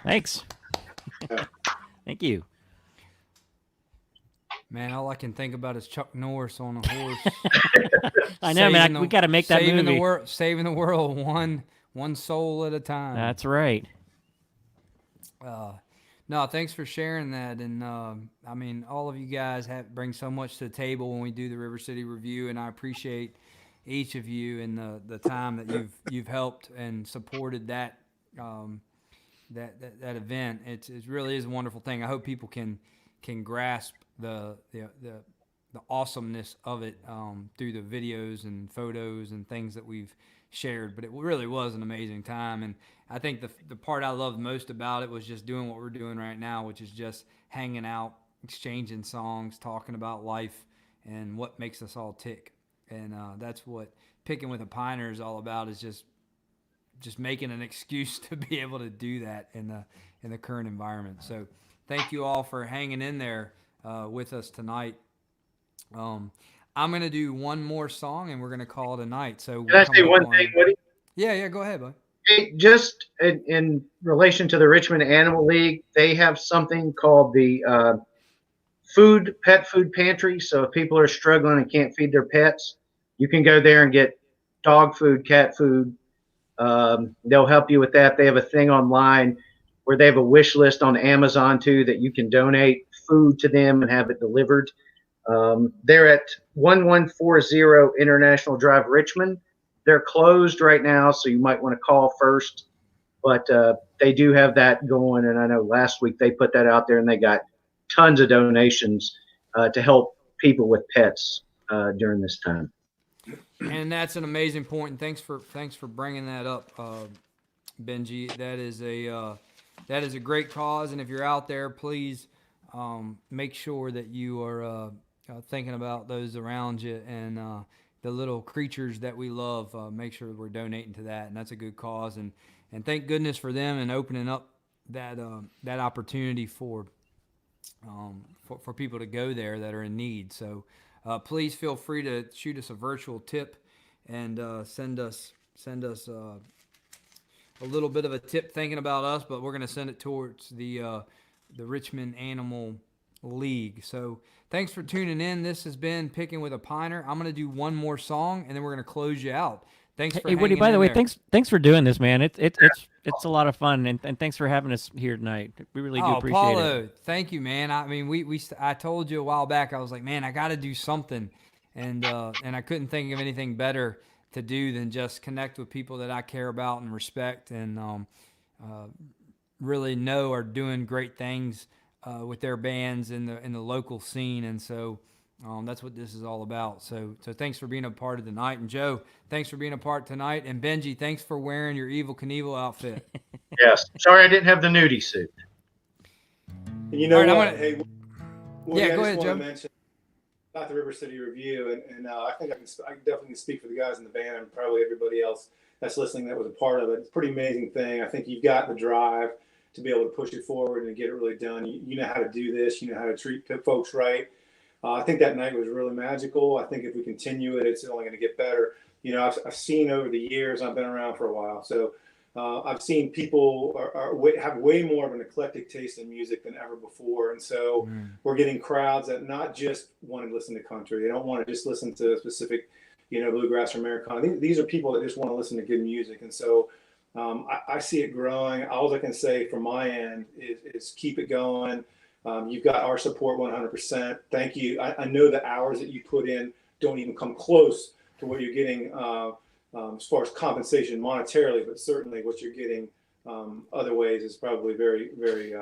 Thanks. Thank you. Man, all I can think about is Chuck Norris on a horse. I know, man. Saving We got to make that saving movie. Saving the world one soul at a time. That's right. No, thanks for sharing that. And I mean, all of you guys bring so much to the table when we do the River City Revue, and I appreciate each of you and the time that you've helped and supported that that event. It really is a wonderful thing. I hope people can grasp the awesomeness of it through the videos and photos and things that we've shared. But it really was an amazing time, and I think the part I loved most about it was just doing what we're doing right now, which is just hanging out, exchanging songs, talking about life and what makes us all tick. And that's what Pickin' with a Piner is all about, is just making an excuse to be able to do that in the current environment. So thank you all for hanging in there with us tonight. I'm going to do one more song and we're going to call it a night. So Can I say one thing, Woody? Yeah, go ahead, bud. Hey, just in relation to the Richmond Animal League, they have something called the pet food pantry. So if people are struggling and can't feed their pets, you can go there and get dog food, cat food. They'll help you with that. They have a thing online where they have a wish list on Amazon too, that you can donate food to them and have it delivered. They're at 1140 International Drive, Richmond. They're closed right now, so you might want to call first. But they do have that going, and I know last week they put that out there, and they got tons of donations to help people with pets during this time. And that's an amazing point, and thanks for bringing that up, Benjie. That is a great cause, and if you're out there, please make sure that you are thinking about those around you and the little creatures that we love. Make sure we're donating to that, and that's a good cause. And thank goodness for them and opening up that opportunity for people to go there that are in need. So please feel free to shoot us a virtual tip and send us a little bit of a tip thinking about us, but we're going to send it towards the Richmond Animal League. So thanks for tuning in. This has been Pickin' with a Piner. I'm going to do one more song and then we're going to close you out. Thanks for Hey, Woody, hanging by the in way, there. thanks for doing this, man. It's a lot of fun, and thanks for having us here tonight. We really do appreciate Paulo, it. thank you, man. I mean, I told you a while back, I was like, man, I got to do something, and I couldn't think of anything better to do than just connect with people that I care about and respect, and really know are doing great things with their bands in the local scene, and so that's what this is all about. So thanks for being a part of the night, and Joe, thanks for being a part tonight, and Benjie, thanks for wearing your Evel Knievel outfit. Yes. Sorry I didn't have the nudie suit. And you know All right, what? Hey, Woody, Yeah, I go just ahead, want Joe. to mention the River City Revue, and I think I definitely can speak for the guys in the band and probably everybody else that's listening that was a part of it. It's a pretty amazing thing. I think you've got the drive to be able to push it forward and get it really done. You know how to do this. You know how to treat folks right. I think that night was really magical. I think if we continue it, it's only going to get better. You know, I've seen over the years, I've been around for a while, so I've seen people have way more of an eclectic taste in music than ever before. And so we're getting crowds that not just want to listen to country. They don't want to just listen to a specific, you know, bluegrass or Americana. These are people that just want to listen to good music. And so I see it growing. All I can say from my end is keep it going. You've got our support 100%. Thank you. I know the hours that you put in don't even come close to what you're getting as far as compensation monetarily, but certainly what you're getting other ways is probably very, very,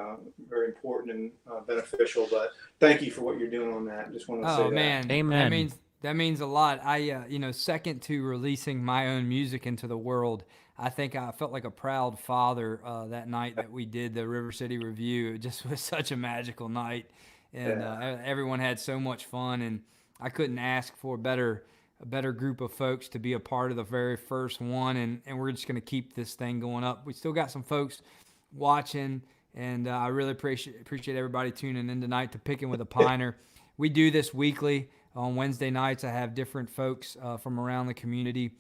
very important and beneficial. But thank you for what you're doing on that. Just want to say that. Oh man, Amen. That means a lot. I, you know, second to releasing my own music into the world, I think I felt like a proud father that night that we did the River City Revue. It just was such a magical night, and everyone had so much fun, and I couldn't ask for a better group of folks to be a part of the very first one, and we're just going to keep this thing going up. We still got some folks watching, and I really appreciate everybody tuning in tonight to Pickin with a Piner. We do this weekly. On Wednesday nights, I have different folks from around the community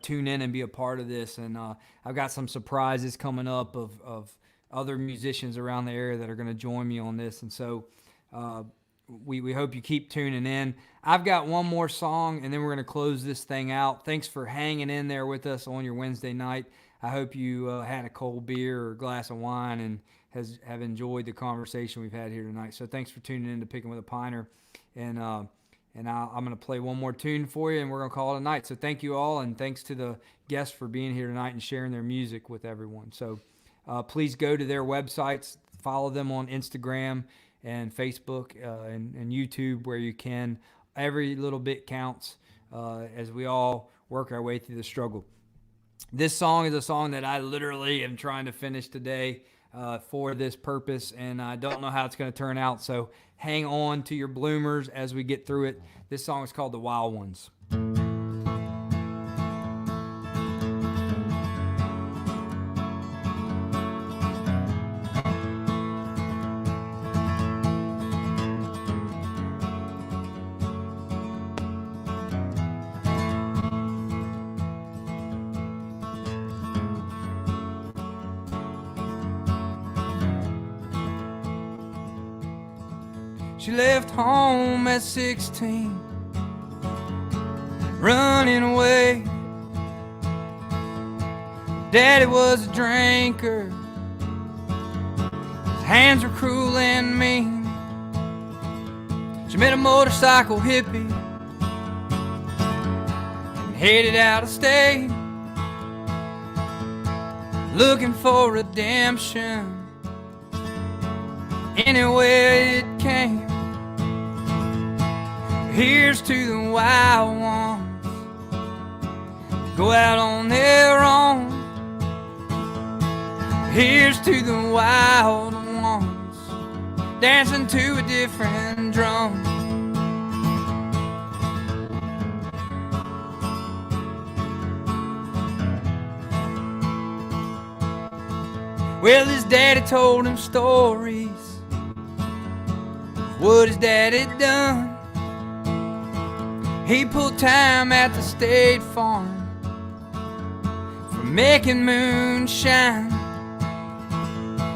tune in and be a part of this, and I've got some surprises coming up of other musicians around the area that are going to join me on this, and so we hope you keep tuning in. I've got one more song, and then we're going to close this thing out. Thanks for hanging in there with us on your Wednesday night. I hope you had a cold beer or a glass of wine and have enjoyed the conversation we've had here tonight. So thanks for tuning in to Pickin with a Piner, and I'm going to play one more tune for you, and we're going to call it a night. So thank you all, and thanks to the guests for being here tonight and sharing their music with everyone. So please go to their websites, follow them on Instagram and Facebook and YouTube where you can. Every little bit counts as we all work our way through the struggle. This song is a song that I literally am trying to finish today for this purpose, and I don't know how it's going to turn out, so hang on to your bloomers as we get through it. This song is called The Wild Ones. She left home at 16, running away. Daddy was a drinker, his hands were cruel and mean. She met a motorcycle hippie and headed out of state, looking for redemption anywhere it came. Here's to the wild ones, go out on their own. Here's to the wild ones, dancing to a different drum. Well, his daddy told him stories of what his daddy done. He pulled time at the State Farm for making moonshine.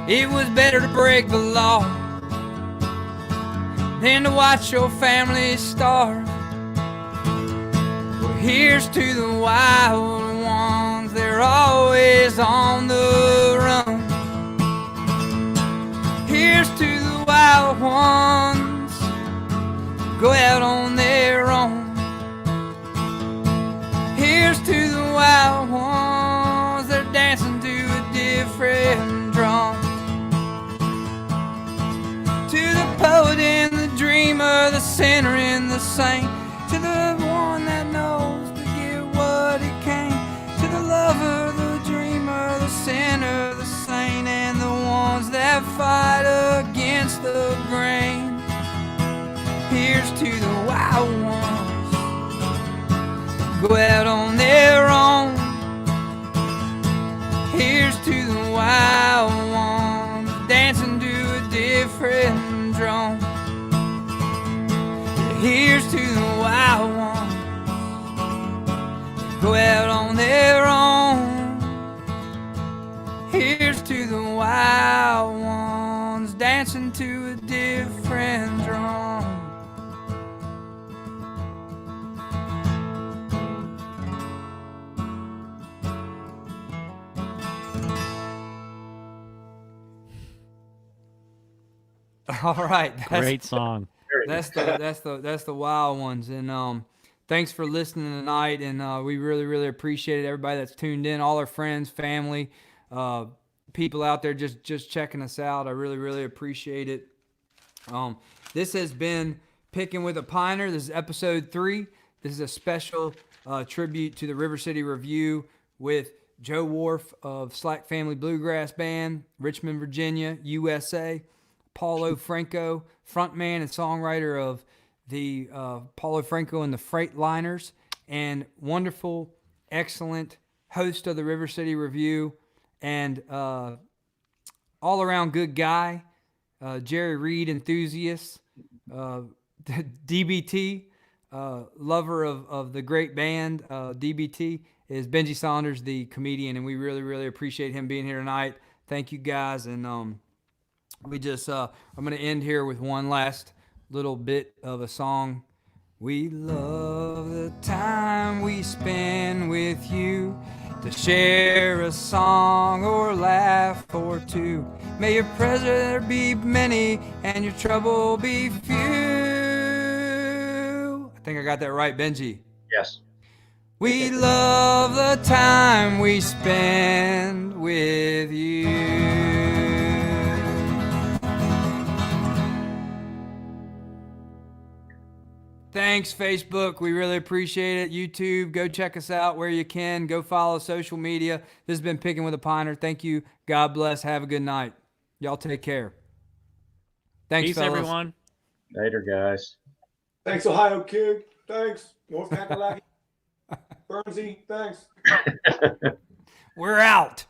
It was better to break the law than to watch your family starve. Well, here's to the wild ones, they're always on the run. Here's to the wild ones, go out on their own. Here's to the wild ones, they're dancing to a different drum. To the poet and the dreamer, the sinner and the saint, to the one that knows to get what he can, to the lover, the dreamer, the sinner, the saint, and the ones that fight against the grain. Here's to the wild ones go out on their own. Here's to the wild ones dancing to a different drum. Here's to the wild ones go out on their own. Here's to the wild ones dancing to a different drum. All right, Great song. that's the wild ones. And thanks for listening tonight. And we really appreciate it. Everybody that's tuned in, all our friends, family, people out there just checking us out. I really appreciate it. This has been Pickin' with a Piner. This is episode 3. This is a special tribute to the River City Revue with Joe Wharff of Slack Family Bluegrass Band, Richmond, Virginia, USA. Paulo Franco, frontman and songwriter of the Paulo Franco and the Freightliners, and wonderful, excellent host of the River City Revue, and all-around good guy, Jerry Reed enthusiast, DBT, lover of the great band, DBT, is Benjie Saunders, the comedian, and we really appreciate him being here tonight. Thank you, guys, and we just, I'm going to end here with one last little bit of a song. We love the time we spend with you, to share a song or laugh or two. May your pleasure be many and your trouble be few. I think I got that right, Benjie. Yes. We love the time we spend with you. Thanks, Facebook. We really appreciate it. YouTube, go check us out where you can. Go follow social media. This has been Pickin' with a Piner. Thank you. God bless. Have a good night. Y'all take care. Thanks, Peace, fellas. everyone. Later, guys. Thanks, Ohio Kid. Thanks, North Kakalaki. Bernsey. Thanks. We're out.